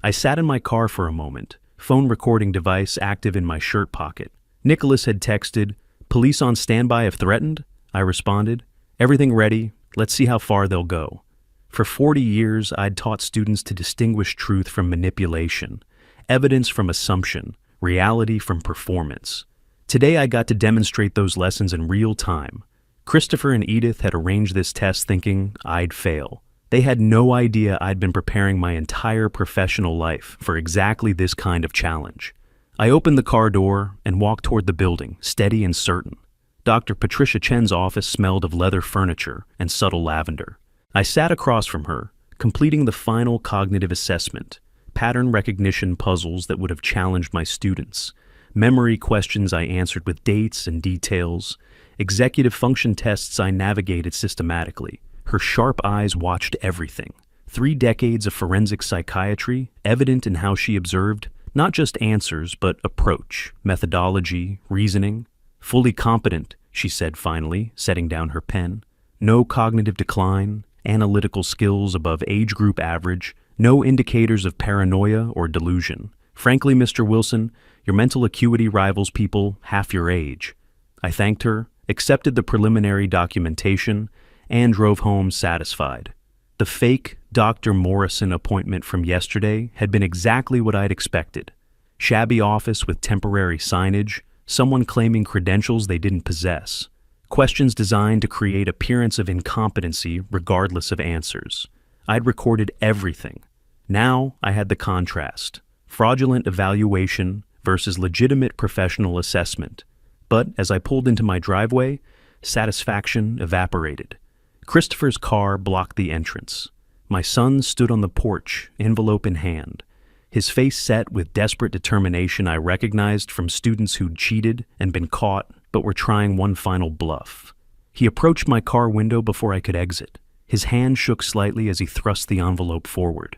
I sat in my car for a moment, phone recording device active in my shirt pocket. Nicholas had texted, "Police on standby if threatened?" I responded, "Everything ready. Let's see how far they'll go." For 40 years, I'd taught students to distinguish truth from manipulation, evidence from assumption, reality from performance. Today I got to demonstrate those lessons in real time. Christopher and Edith had arranged this test thinking I'd fail. They had no idea I'd been preparing my entire professional life for exactly this kind of challenge. I opened the car door and walked toward the building, steady and certain. Dr. Patricia Chen's office smelled of leather furniture and subtle lavender. I sat across from her, completing the final cognitive assessment, pattern recognition puzzles that would have challenged my students, memory questions I answered with dates and details, executive function tests I navigated systematically. Her sharp eyes watched everything. 3 decades of forensic psychiatry, evident in how she observed, not just answers, but approach, methodology, reasoning. Fully competent, she said finally, setting down her pen. No cognitive decline, analytical skills above age group average, no indicators of paranoia or delusion. Frankly, Mr. Wilson, your mental acuity rivals people half your age. I thanked her, accepted the preliminary documentation, and drove home satisfied. The fake Dr. Morrison appointment from yesterday had been exactly what I'd expected. Shabby office with temporary signage, someone claiming credentials they didn't possess. Questions designed to create appearance of incompetency regardless of answers. I'd recorded everything. Now I had the contrast. Fraudulent evaluation versus legitimate professional assessment. But as I pulled into my driveway, satisfaction evaporated. Christopher's car blocked the entrance. My son stood on the porch, envelope in hand. His face set with desperate determination I recognized from students who'd cheated and been caught but were trying one final bluff. He approached my car window before I could exit. His hand shook slightly as he thrust the envelope forward.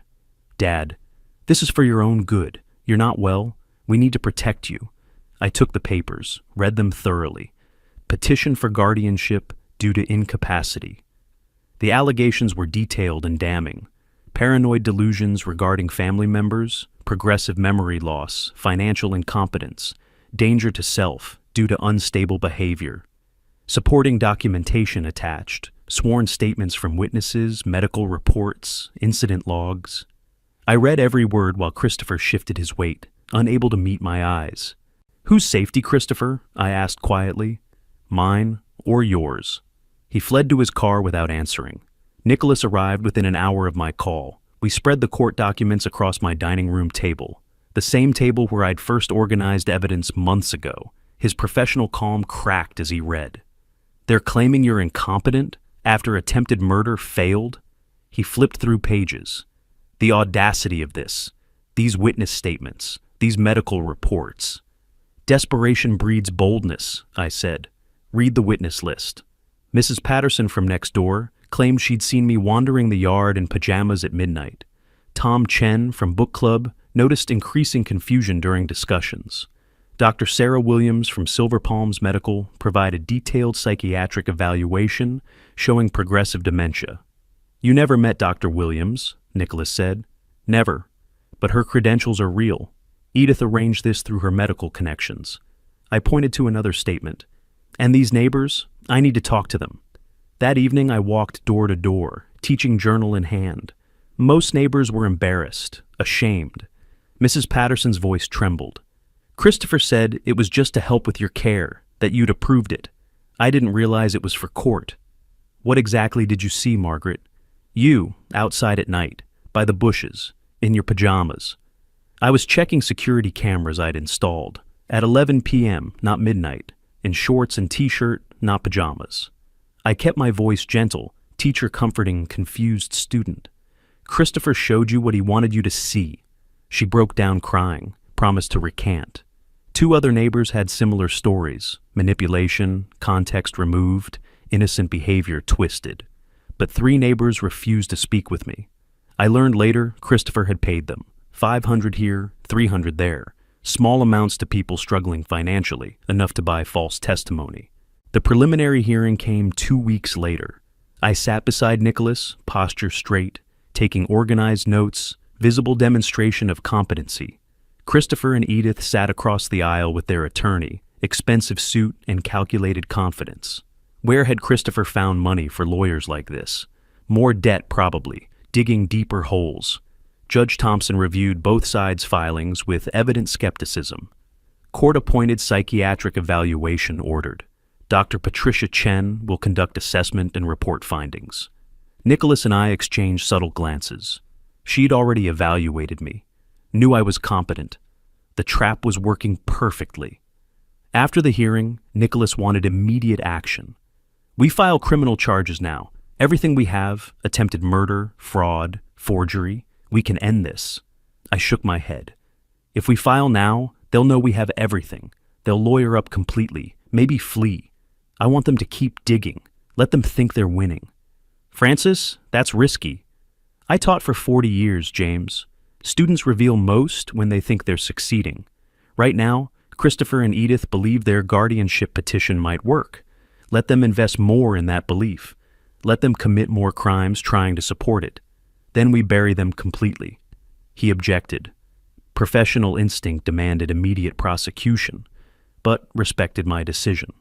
"Dad, this is for your own good. You're not well. We need to protect you." I took the papers, read them thoroughly. Petition for guardianship due to incapacity. The allegations were detailed and damning. Paranoid delusions regarding family members, progressive memory loss, financial incompetence, danger to self due to unstable behavior. Supporting documentation attached, sworn statements from witnesses, medical reports, incident logs. I read every word while Christopher shifted his weight, unable to meet my eyes. "Whose safety, Christopher?" I asked quietly. "Mine or yours?" He fled to his car without answering. Nicholas arrived within an hour of my call. We spread the court documents across my dining room table, the same table where I'd first organized evidence months ago. His professional calm cracked as he read. "They're claiming you're incompetent after attempted murder failed?" He flipped through pages. The audacity of this, these witness statements, these medical reports. "Desperation breeds boldness," I said. "Read the witness list." Mrs. Patterson from next door claimed she'd seen me wandering the yard in pajamas at midnight. Tom Chen from book club noticed increasing confusion during discussions. Dr. Sarah Williams from Silver Palms Medical provided detailed psychiatric evaluation showing progressive dementia. "You never met Dr. Williams," Nicholas said. "Never. But her credentials are real. Edith arranged this through her medical connections." I pointed to another statement. "And these neighbors, I need to talk to them." That evening I walked door to door, teaching journal in hand. Most neighbors were embarrassed, ashamed. Mrs. Patterson's voice trembled. "Christopher said it was just to help with your care, that you'd approved it. I didn't realize it was for court." "What exactly did you see, Margaret?" "You, outside at night, by the bushes, in your pajamas." I was checking security cameras I'd installed. At 11 p.m., not midnight, in shorts and t-shirt, not pajamas. I kept my voice gentle, teacher comforting confused student. "Christopher showed you what he wanted you to see." She broke down crying, promised to recant. 2 other neighbors had similar stories: manipulation, context removed, innocent behavior twisted. But 3 neighbors refused to speak with me. I learned later Christopher had paid them. 500 here, 300 there. Small amounts to people struggling financially, enough to buy false testimony. The preliminary hearing came 2 weeks later. I sat beside Nicholas, posture straight, taking organized notes, visible demonstration of competency. Christopher and Edith sat across the aisle with their attorney, expensive suit and calculated confidence. Where had Christopher found money for lawyers like this? More debt probably, digging deeper holes. Judge Thompson reviewed both sides' filings with evident skepticism. Court-appointed psychiatric evaluation ordered. Dr. Patricia Chen will conduct assessment and report findings. Nicholas and I exchanged subtle glances. She'd already evaluated me, knew I was competent. The trap was working perfectly. After the hearing, Nicholas wanted immediate action. "We file criminal charges now. Everything we have, attempted murder, fraud, forgery. We can end this." I shook my head. "If we file now, they'll know we have everything. They'll lawyer up completely, maybe flee. I want them to keep digging. Let them think they're winning." "Francis, that's risky." "I taught for 40 years, James. Students reveal most when they think they're succeeding. Right now, Christopher and Edith believe their guardianship petition might work. Let them invest more in that belief. Let them commit more crimes trying to support it. Then we bury them completely. He objected. Professional instinct demanded immediate prosecution, but respected my decision.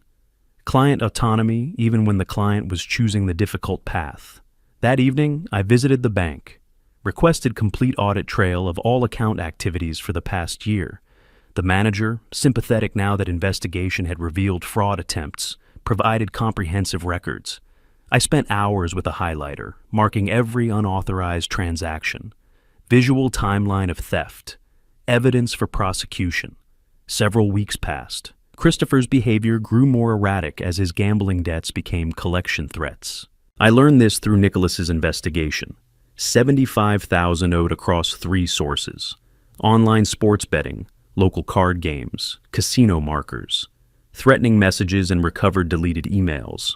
Client autonomy, even when the client was choosing the difficult path. That evening, I visited the bank, requested complete audit trail of all account activities for the past year. The manager, sympathetic now that investigation had revealed fraud attempts, provided comprehensive records. I spent hours with a highlighter, marking every unauthorized transaction. Visual timeline of theft. Evidence for prosecution. Several weeks passed. Christopher's behavior grew more erratic as his gambling debts became collection threats. I learned this through Nicholas's investigation. $75,000 owed across 3 sources: online sports betting, local card games, casino markers, threatening messages and recovered deleted emails.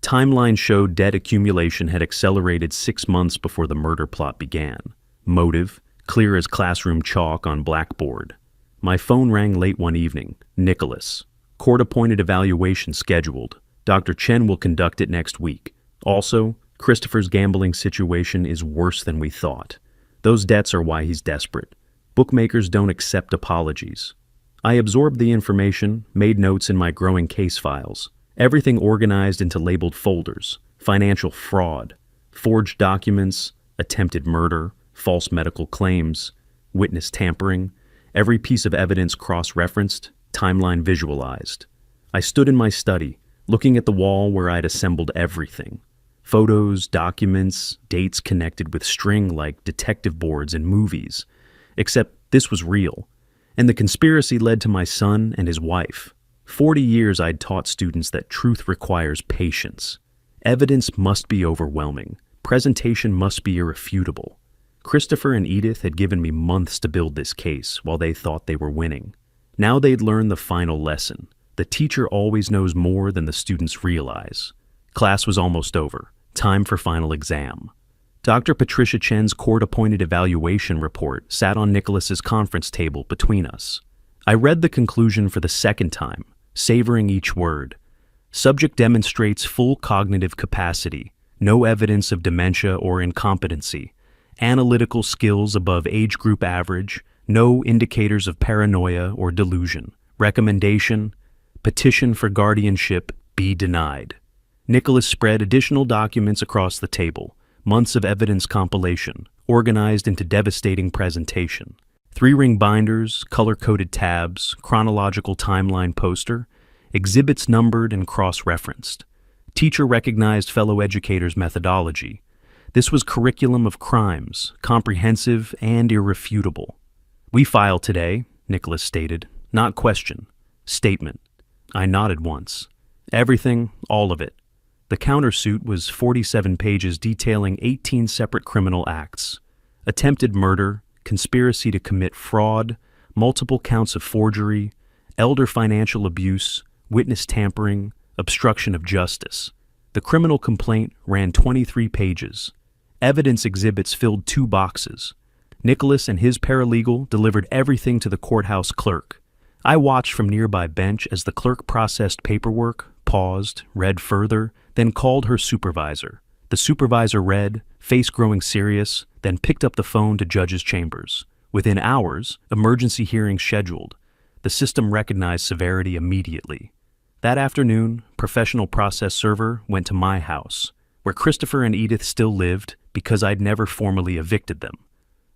Timeline showed debt accumulation had accelerated 6 months before the murder plot began. Motive, clear as classroom chalk on blackboard. My phone rang late one evening. Nicholas. Court-appointed evaluation scheduled. Dr. Chen will conduct it next week. Also, Christopher's gambling situation is worse than we thought. Those debts are why he's desperate. Bookmakers don't accept apologies. I absorbed the information, made notes in my growing case files. Everything organized into labeled folders: financial fraud, forged documents, attempted murder, false medical claims, witness tampering, every piece of evidence cross-referenced, timeline visualized. I stood in my study, looking at the wall where I'd assembled everything. Photos, documents, dates connected with string like detective boards in movies. Except this was real, and the conspiracy led to my son and his wife. 40 years I'd taught students that truth requires patience. Evidence must be overwhelming. Presentation must be irrefutable. Christopher and Edith had given me months to build this case while they thought they were winning. Now they'd learned the final lesson. The teacher always knows more than the students realize. Class was almost over. Time for final exam. Dr. Patricia Chen's court-appointed evaluation report sat on Nicholas's conference table between us. I read the conclusion for the second time, savoring each word. Subject demonstrates full cognitive capacity, no evidence of dementia or incompetency, analytical skills above age group average, no indicators of paranoia or delusion. Recommendation: petition for guardianship be denied. Nicholas spread additional documents across the table, months of evidence compilation, organized into devastating presentation. 3-ring binders, color-coded tabs, chronological timeline poster, exhibits numbered and cross-referenced. Teacher recognized fellow educators' methodology. This was curriculum of crimes, comprehensive and irrefutable. We file today, Nicholas stated, not question. Statement. I nodded once. Everything, all of it. The countersuit was 47 pages detailing 18 separate criminal acts. Attempted murder, conspiracy to commit fraud, multiple counts of forgery, elder financial abuse, witness tampering, obstruction of justice. The criminal complaint ran 23 pages. Evidence exhibits filled 2 boxes. Nicholas and his paralegal delivered everything to the courthouse clerk. I watched from nearby bench as the clerk processed paperwork, paused, read further, then called her supervisor. The supervisor read, face growing serious, then picked up the phone to judge's chambers. Within hours, emergency hearing scheduled. The system recognized severity immediately. That afternoon, professional process server went to my house, where Christopher and Edith still lived because I'd never formally evicted them.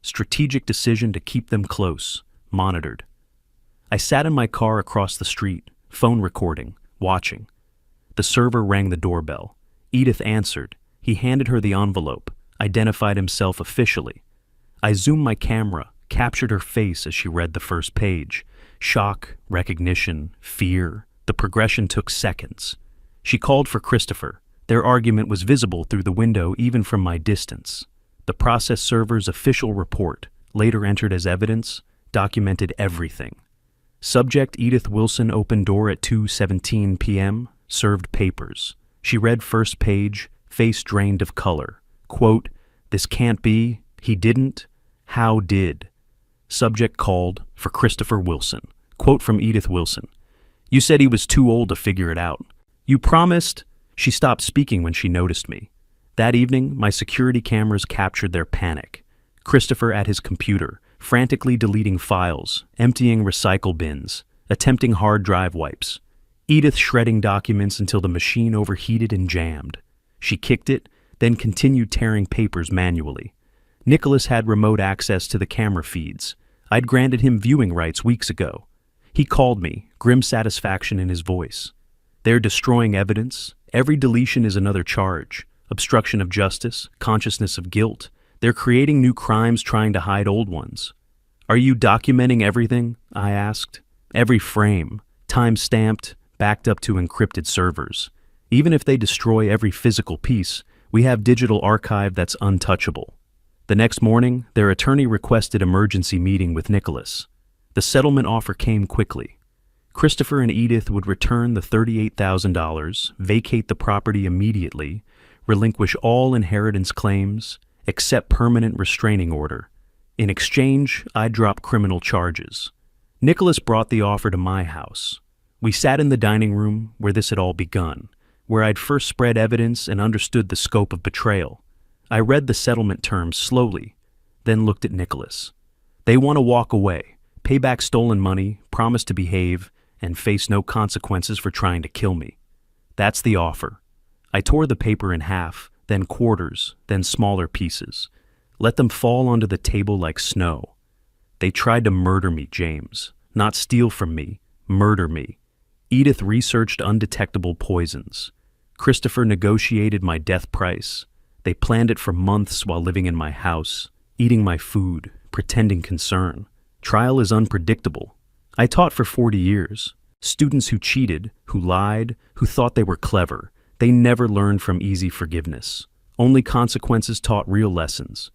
Strategic decision to keep them close, monitored. I sat in my car across the street, phone recording, watching. The server rang the doorbell. Edith answered. He handed her the envelope, identified himself officially. I zoomed my camera, captured her face as she read the first page. Shock, recognition, fear. The progression took seconds. She called for Christopher. Their argument was visible through the window even from my distance. The process server's official report, later entered as evidence, documented everything. Subject Edith Wilson opened door at 2:17 p.m., served papers. She read first page, face drained of color. Quote, "This can't be, he didn't, how did?" Subject called for Christopher Wilson. Quote from Edith Wilson, "You said he was too old to figure it out. You promised. She stopped speaking when she noticed me. That evening, my security cameras captured their panic. Christopher at his computer, frantically deleting files, emptying recycle bins, attempting hard drive wipes. Edith shredding documents until the machine overheated and jammed. She kicked it, then continued tearing papers manually. Nicholas had remote access to the camera feeds. I'd granted him viewing rights weeks ago. He called me, grim satisfaction in his voice. They're destroying evidence. Every deletion is another charge. Obstruction of justice, consciousness of guilt. They're creating new crimes trying to hide old ones. Are you documenting everything? I asked. Every frame, time-stamped, backed up to encrypted servers. Even if they destroy every physical piece, we have digital archive that's untouchable. The next morning, their attorney requested emergency meeting with Nicholas. The settlement offer came quickly. Christopher and Edith would return the $38,000, vacate the property immediately, relinquish all inheritance claims, accept permanent restraining order. In exchange, I'd drop criminal charges. Nicholas brought the offer to my house. We sat in the dining room where this had all begun, where I'd first spread evidence and understood the scope of betrayal. I read the settlement terms slowly, then looked at Nicholas. They want to walk away, pay back stolen money, promise to behave, and face no consequences for trying to kill me. That's the offer. I tore the paper in half, then quarters, then smaller pieces. Let them fall onto the table like snow. They tried to murder me, James. Not steal from me, murder me. Edith researched undetectable poisons. Christopher negotiated my death price. They planned it for months while living in my house, eating my food, pretending concern. Trial is unpredictable. I taught for 40 years. Students who cheated, who lied, who thought they were clever, they never learned from easy forgiveness. Only consequences taught real lessons.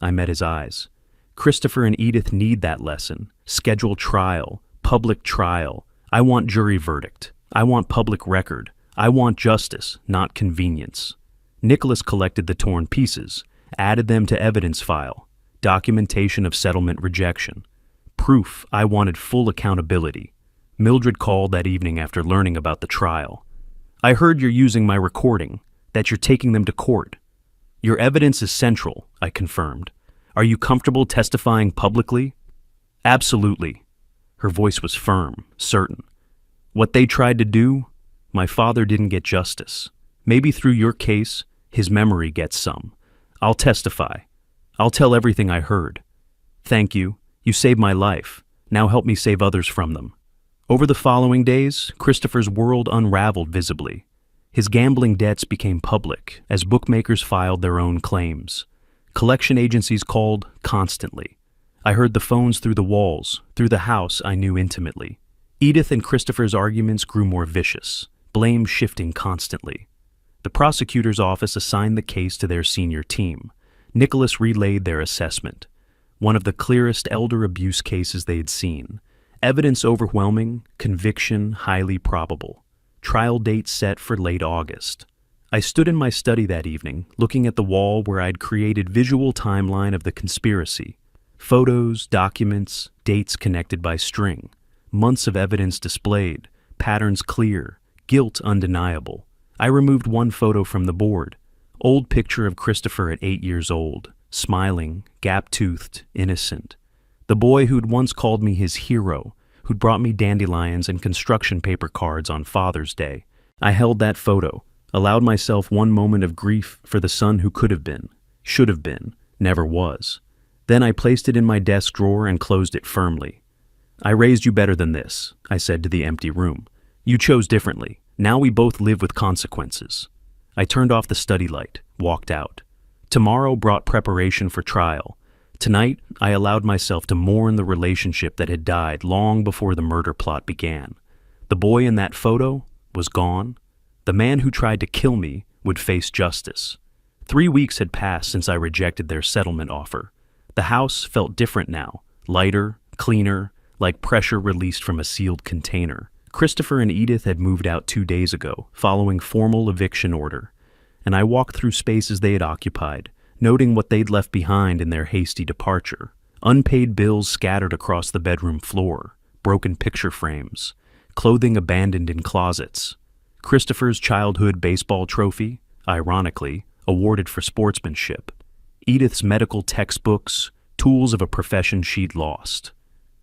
I met his eyes. Christopher and Edith need that lesson. Schedule trial, public trial. I want jury verdict. I want public record. I want justice, not convenience. Nicholas collected the torn pieces, added them to evidence file, documentation of settlement rejection. Proof I wanted full accountability. Mildred called that evening after learning about the trial. I heard you're using my recording, that you're taking them to court. Your evidence is central, I confirmed. Are you comfortable testifying publicly? Absolutely. Her voice was firm, certain. What they tried to do, my father didn't get justice. Maybe through your case, his memory gets some. I'll testify. I'll tell everything I heard. Thank you. You saved my life. Now help me save others from them. Over the following days, Christopher's world unraveled visibly. His gambling debts became public as bookmakers filed their own claims. Collection agencies called constantly. I heard the phones through the walls, through the house I knew intimately. Edith and Christopher's arguments grew more vicious, blame shifting constantly. The prosecutor's office assigned the case to their senior team. Nicholas relayed their assessment. One of the clearest elder abuse cases they had seen. Evidence overwhelming, conviction highly probable. Trial date set for late August. I stood in my study that evening, looking at the wall where I'd created visual timeline of the conspiracy. Photos, documents, dates connected by string. Months of evidence displayed, patterns clear, guilt undeniable. I removed one photo from the board. Old picture of Christopher at 8 years old, smiling, gap-toothed, innocent. The boy who'd once called me his hero, who'd brought me dandelions and construction paper cards on Father's Day. I held that photo, allowed myself one moment of grief for the son who could have been, should have been, never was. Then I placed it in my desk drawer and closed it firmly. I raised you better than this, I said to the empty room. You chose differently. Now we both live with consequences. I turned off the study light, walked out. Tomorrow brought preparation for trial. Tonight, I allowed myself to mourn the relationship that had died long before the murder plot began. The boy in that photo was gone. The man who tried to kill me would face justice. 3 weeks had passed since I rejected their settlement offer. The house felt different now, lighter, cleaner, like pressure released from a sealed container. Christopher and Edith had moved out 2 days ago, following formal eviction order, and I walked through spaces they had occupied, noting what they'd left behind in their hasty departure. Unpaid bills scattered across the bedroom floor, broken picture frames, clothing abandoned in closets. Christopher's childhood baseball trophy, ironically, awarded for sportsmanship. Edith's medical textbooks, tools of a profession she'd lost.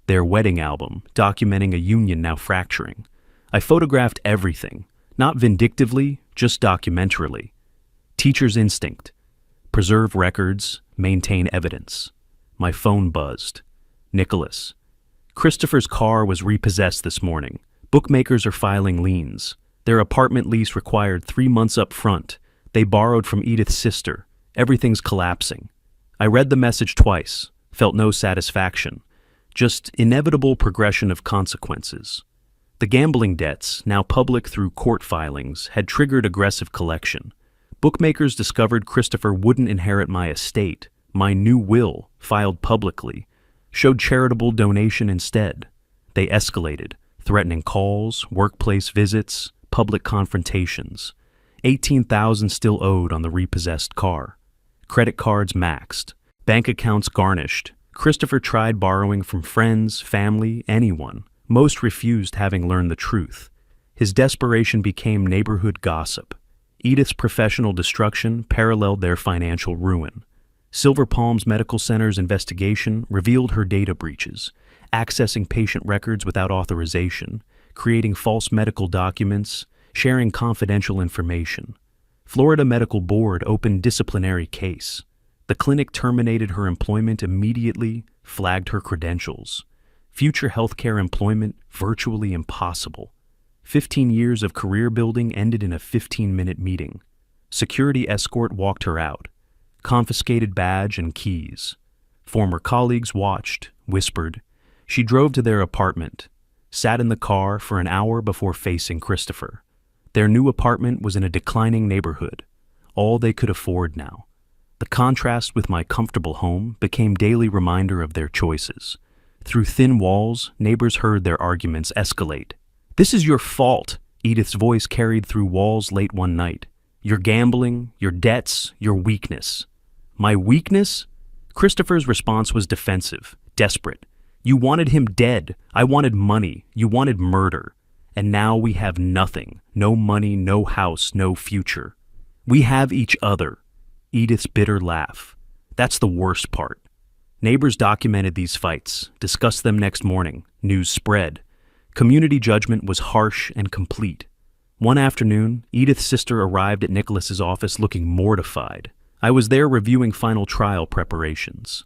Their wedding album, documenting a union now fracturing. I photographed everything, not vindictively, just documentarily. Teacher's instinct. Preserve records, maintain evidence. My phone buzzed. Nicholas. Christopher's car was repossessed this morning. Bookmakers are filing liens. Their apartment lease required 3 months up front. They borrowed from Edith's sister. Everything's collapsing. I read the message twice, felt no satisfaction. Just inevitable progression of consequences. The gambling debts, now public through court filings, had triggered aggressive collection. Bookmakers discovered Christopher wouldn't inherit my estate. My new will, filed publicly, showed charitable donation instead. They escalated, threatening calls, workplace visits, public confrontations. $18,000 still owed on the repossessed car. Credit cards maxed. Bank accounts garnished. Christopher tried borrowing from friends, family, anyone. Most refused, having learned the truth. His desperation became neighborhood gossip. Edith's professional destruction paralleled their financial ruin. Silver Palms Medical Center's investigation revealed her data breaches, accessing patient records without authorization, creating false medical documents, sharing confidential information. Florida Medical Board opened disciplinary case. The clinic terminated her employment immediately, flagged her credentials. Future healthcare employment virtually impossible. 15 years of career building ended in a 15-minute meeting. Security escort walked her out. Confiscated badge and keys. Former colleagues watched, whispered. She drove to their apartment, sat in the car for an hour before facing Christopher. Their new apartment was in a declining neighborhood, all they could afford now. The contrast with my comfortable home became daily reminder of their choices. Through thin walls, neighbors heard their arguments escalate. "This is your fault," Edith's voice carried through walls late one night. "Your gambling, your debts, your weakness." My weakness? Christopher's response was defensive, desperate. "You wanted him dead. I wanted money. You wanted murder. And now we have nothing. No money, no house, no future. We have each other." Edith's bitter laugh. "That's the worst part." Neighbors documented these fights, discussed them next morning. News spread. Community judgment was harsh and complete. One afternoon, Edith's sister arrived at Nicholas's office looking mortified. I was there reviewing final trial preparations.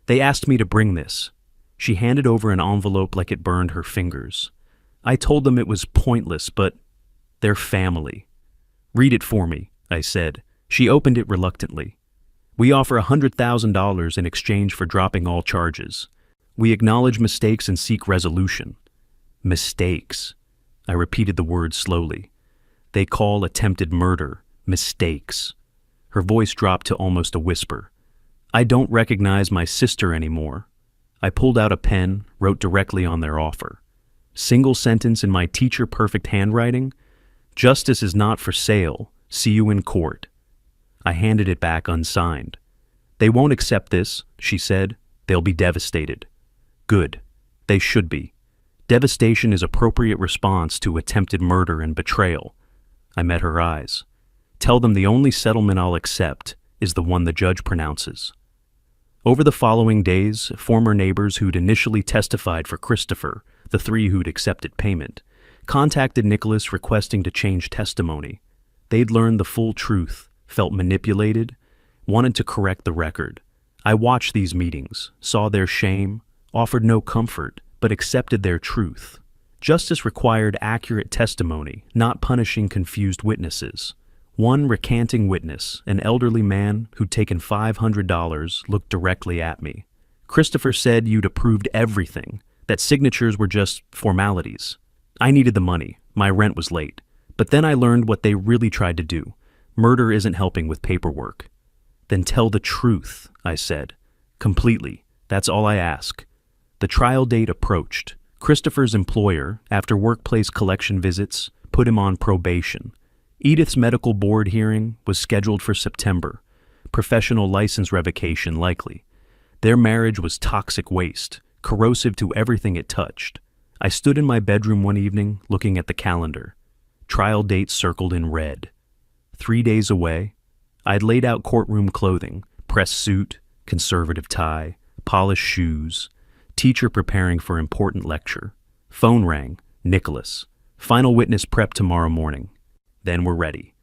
They asked me to bring this. She handed over an envelope like it burned her fingers. I told them it was pointless, but they're family. "Read it for me," I said. She opened it reluctantly. "We offer $100,000 in exchange for dropping all charges. We acknowledge mistakes and seek resolution." Mistakes. I repeated the word slowly. They call attempted murder mistakes. Her voice dropped to almost a whisper. "I don't recognize my sister anymore." I pulled out a pen, wrote directly on their offer. Single sentence in my teacher-perfect handwriting: "Justice is not for sale. See you in court." I handed it back unsigned. "They won't accept this," she said. "They'll be devastated." Good. They should be. Devastation is appropriate response to attempted murder and betrayal. I met her eyes. "Tell them the only settlement I'll accept is the one the judge pronounces." Over the following days, former neighbors who'd initially testified for Christopher, the 3 who'd accepted payment, contacted Nicholas requesting to change testimony. They'd learned the full truth, felt manipulated, wanted to correct the record. I watched these meetings, saw their shame, offered no comfort, but accepted their truth. Justice required accurate testimony, not punishing confused witnesses. One recanting witness, an elderly man who'd taken $500, looked directly at me. "Christopher said you'd approved everything, that signatures were just formalities. I needed the money. My rent was late. But then I learned what they really tried to do. Murder isn't helping with paperwork." "Then tell the truth," I said. "Completely. That's all I ask." The trial date approached. Christopher's employer, after workplace collection visits, put him on probation. Edith's medical board hearing was scheduled for September. Professional license revocation likely. Their marriage was toxic waste, corrosive to everything it touched. I stood in my bedroom one evening, looking at the calendar. trial date circled in red. 3 days away. I'd laid out courtroom clothing, pressed suit, conservative tie, polished shoes, teacher preparing for important lecture. Phone rang. Nicholas. Final witness prep tomorrow morning. Then we're ready.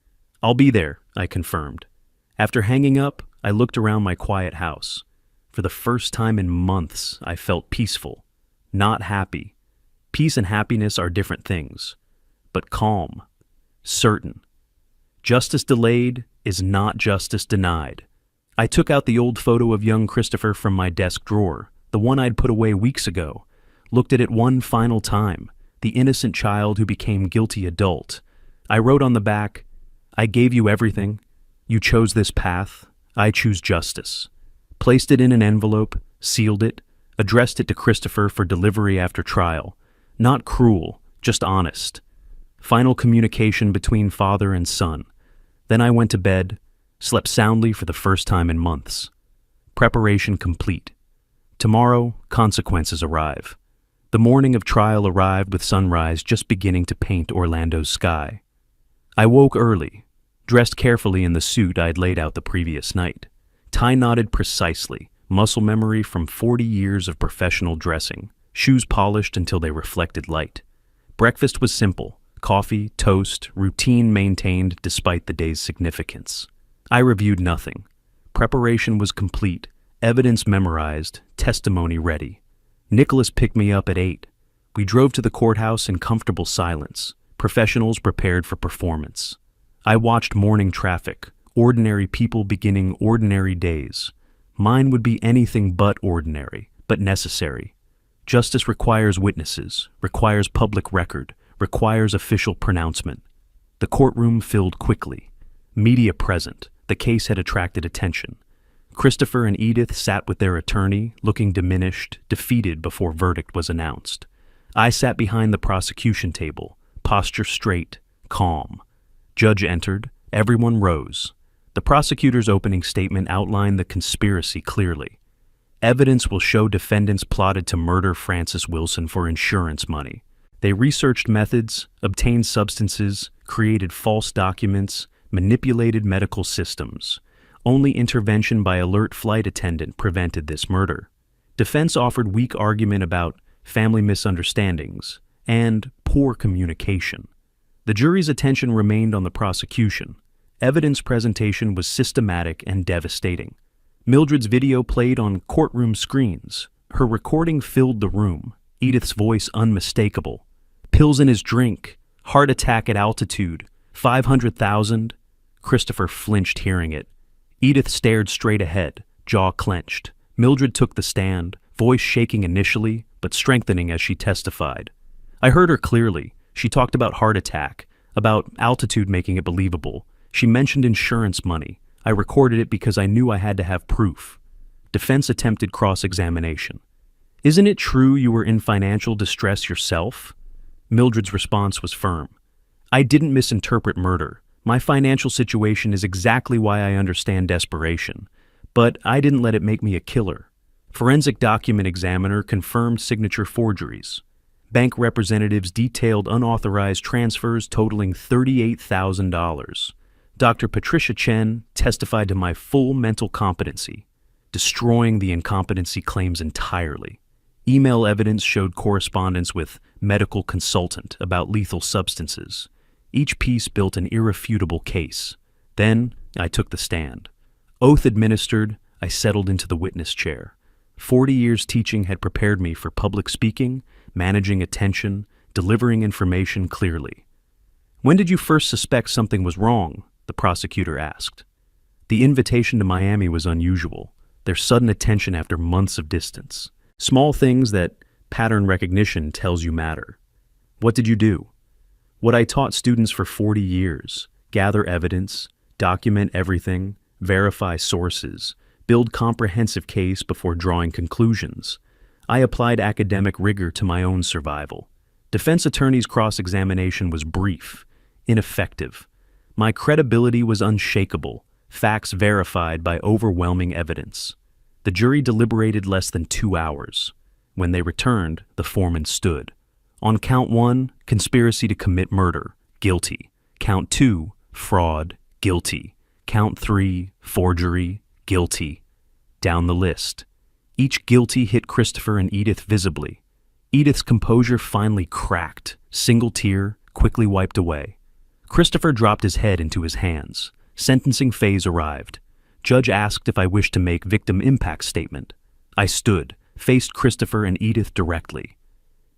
I'll be there, I confirmed. After hanging up, I looked around my quiet house. For the first time in months, I felt peaceful, not happy. Peace and happiness are different things, but calm, certain. Justice delayed is not justice denied. I took out the old photo of young Christopher from my desk drawer, the one I'd put away weeks ago, looked at it one final time, the innocent child who became guilty adult. I wrote on the back, "I gave you everything. You chose this path. I choose justice." Placed it in an envelope, sealed it, addressed it to Christopher for delivery after trial. Not cruel, just honest. Final communication between father and son. Then I went to bed, slept soundly for the first time in months. Preparation complete. Tomorrow, consequences arrive. The morning of trial arrived with sunrise just beginning to paint Orlando's sky. I woke early, dressed carefully in the suit I'd laid out the previous night. Tie knotted precisely, muscle memory from 40 years of professional dressing, shoes polished until they reflected light. Breakfast was simple, coffee, toast, routine maintained despite the day's significance. I reviewed nothing. Preparation was complete, evidence memorized, testimony ready. Nicholas picked me up at 8. We drove to the courthouse in comfortable silence, professionals prepared for performance. I watched morning traffic, ordinary people beginning ordinary days. Mine would be anything but ordinary, but necessary. Justice requires witnesses, requires public record, requires official pronouncement. The courtroom filled quickly. Media present. The case had attracted attention. Christopher and Edith sat with their attorney, looking diminished, defeated before verdict was announced. I sat behind the prosecution table, posture straight, calm. Judge entered. Everyone rose. The prosecutor's opening statement outlined the conspiracy clearly. Evidence will show defendants plotted to murder Francis Wilson for insurance money. They researched methods, obtained substances, created false documents, manipulated medical systems. Only intervention by alert flight attendant prevented this murder. Defense offered weak argument about family misunderstandings and poor communication. The jury's attention remained on the prosecution. Evidence presentation was systematic and devastating. Mildred's video played on courtroom screens. Her recording filled the room. Edith's voice unmistakable. Pills in his drink. Heart attack at altitude. 500,000. Christopher flinched hearing it. Edith stared straight ahead, jaw clenched. Mildred took the stand, voice shaking initially, but strengthening as she testified. I heard her clearly. She talked about heart attack, about altitude making it believable. She mentioned insurance money. I recorded it because I knew I had to have proof. Defense attempted cross-examination. "Isn't it true you were in financial distress yourself?" Mildred's response was firm. "I didn't misinterpret murder. My financial situation is exactly why I understand desperation. But I didn't let it make me a killer." Forensic document examiner confirmed signature forgeries. Bank representatives detailed unauthorized transfers totaling $38,000. Dr. Patricia Chen testified to my full mental competency, destroying the incompetency claims entirely. Email evidence showed correspondence with medical consultant about lethal substances. Each piece built an irrefutable case. Then I took the stand. Oath administered, I settled into the witness chair. 40 years teaching had prepared me for public speaking, managing attention, delivering information clearly. "When did you first suspect something was wrong?" the prosecutor asked. The invitation to Miami was unusual, their sudden attention after months of distance. Small things that pattern recognition tells you matter. "What did you do?" "What I taught students for 40 years. Gather evidence, document everything, verify sources, build comprehensive case before drawing conclusions. I applied academic rigor to my own survival. Defense attorney's cross-examination was brief, ineffective. My credibility was unshakable, facts verified by overwhelming evidence. The jury deliberated less than 2 hours. When they returned, the foreman stood. On count 1, conspiracy to commit murder. guilty. Count 2, fraud, guilty. Count 3, forgery, guilty. Down the list. Each guilty hit Christopher and Edith visibly. Edith's composure finally cracked. Single tear, quickly wiped away. Christopher dropped his head into his hands. Sentencing phase arrived. Judge asked if I wished to make victim impact statement. I stood, faced Christopher and Edith directly.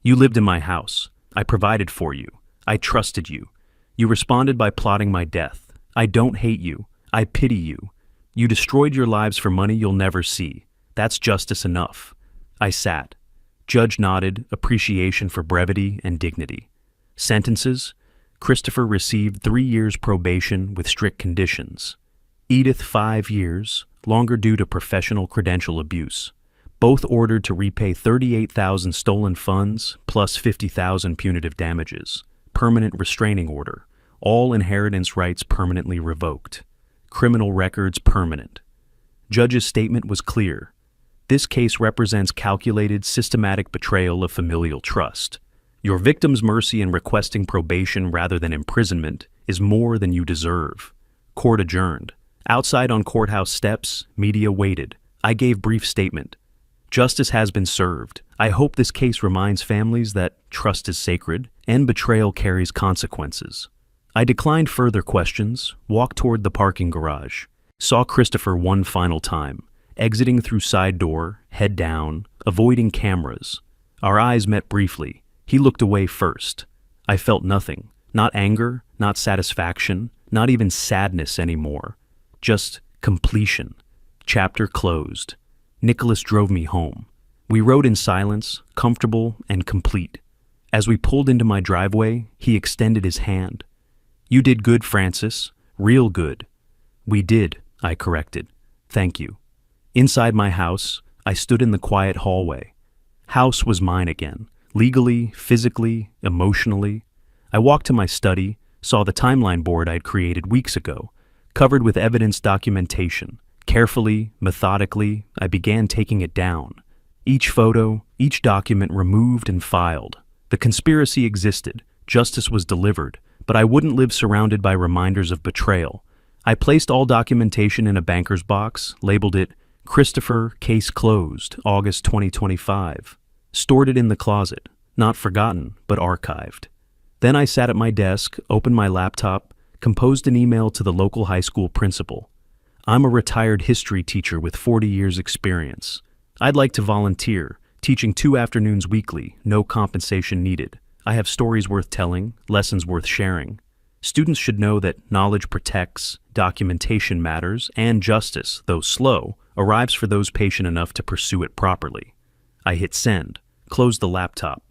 You lived in my house. I provided for you. I trusted you. You responded by plotting my death. I don't hate you. I pity you. You destroyed your lives for money you'll never see. That's justice enough. I sat. Judge nodded, appreciation for brevity and dignity. Sentences? Christopher received 3 years probation with strict conditions. Edith 5 years, longer due to professional credential abuse. Both ordered to repay $38,000 stolen funds plus $50,000 punitive damages. Permanent restraining order. All inheritance rights permanently revoked. Criminal records permanent. Judge's statement was clear. This case represents calculated, systematic betrayal of familial trust. Your victim's mercy in requesting probation rather than imprisonment is more than you deserve. Court adjourned. Outside on courthouse steps, media waited. I gave brief statement. Justice has been served. I hope this case reminds families that trust is sacred and betrayal carries consequences. I declined further questions, walked toward the parking garage, saw Christopher one final time, exiting through side door, head down, avoiding cameras. Our eyes met briefly. He looked away first. I felt nothing. Not anger, not satisfaction, not even sadness anymore. Just completion. Chapter closed. Nicholas drove me home. We rode in silence, comfortable and complete. As we pulled into my driveway, he extended his hand. You did good, Francis. Real good. We did, I corrected. Thank you. Inside my house, I stood in the quiet hallway. House was mine again. Legally, physically, emotionally. I walked to my study, saw the timeline board I'd created weeks ago, covered with evidence documentation. Carefully, methodically, I began taking it down. Each photo, each document removed and filed. The conspiracy existed, justice was delivered, but I wouldn't live surrounded by reminders of betrayal. I placed all documentation in a banker's box, labeled it Christopher, Case Closed, August 2025. Stored it in the closet, not forgotten, but archived. Then I sat at my desk, opened my laptop, composed an email to the local high school principal. I'm a retired history teacher with 40 years experience. I'd like to volunteer, teaching 2 afternoons weekly, no compensation needed. I have stories worth telling, lessons worth sharing. Students should know that knowledge protects, documentation matters, and justice, though slow, arrives for those patient enough to pursue it properly. I hit send, closed the laptop,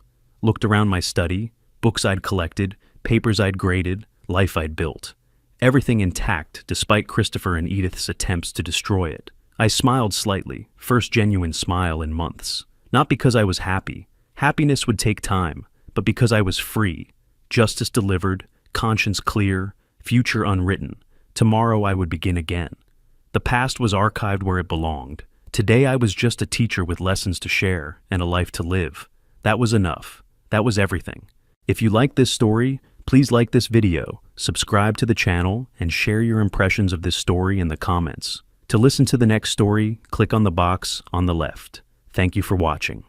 looked around my study, books I'd collected, papers I'd graded, life I'd built. Everything intact despite Christopher and Edith's attempts to destroy it. I smiled slightly, first genuine smile in months. Not because I was happy. Happiness would take time, but because I was free. Justice delivered, conscience clear, future unwritten. Tomorrow I would begin again. The past was archived where it belonged. Today I was just a teacher with lessons to share and a life to live. That was enough. That was everything. If you like this story, please like this video, subscribe to the channel, and share your impressions of this story in the comments. To listen to the next story, click on the box on the left. Thank you for watching.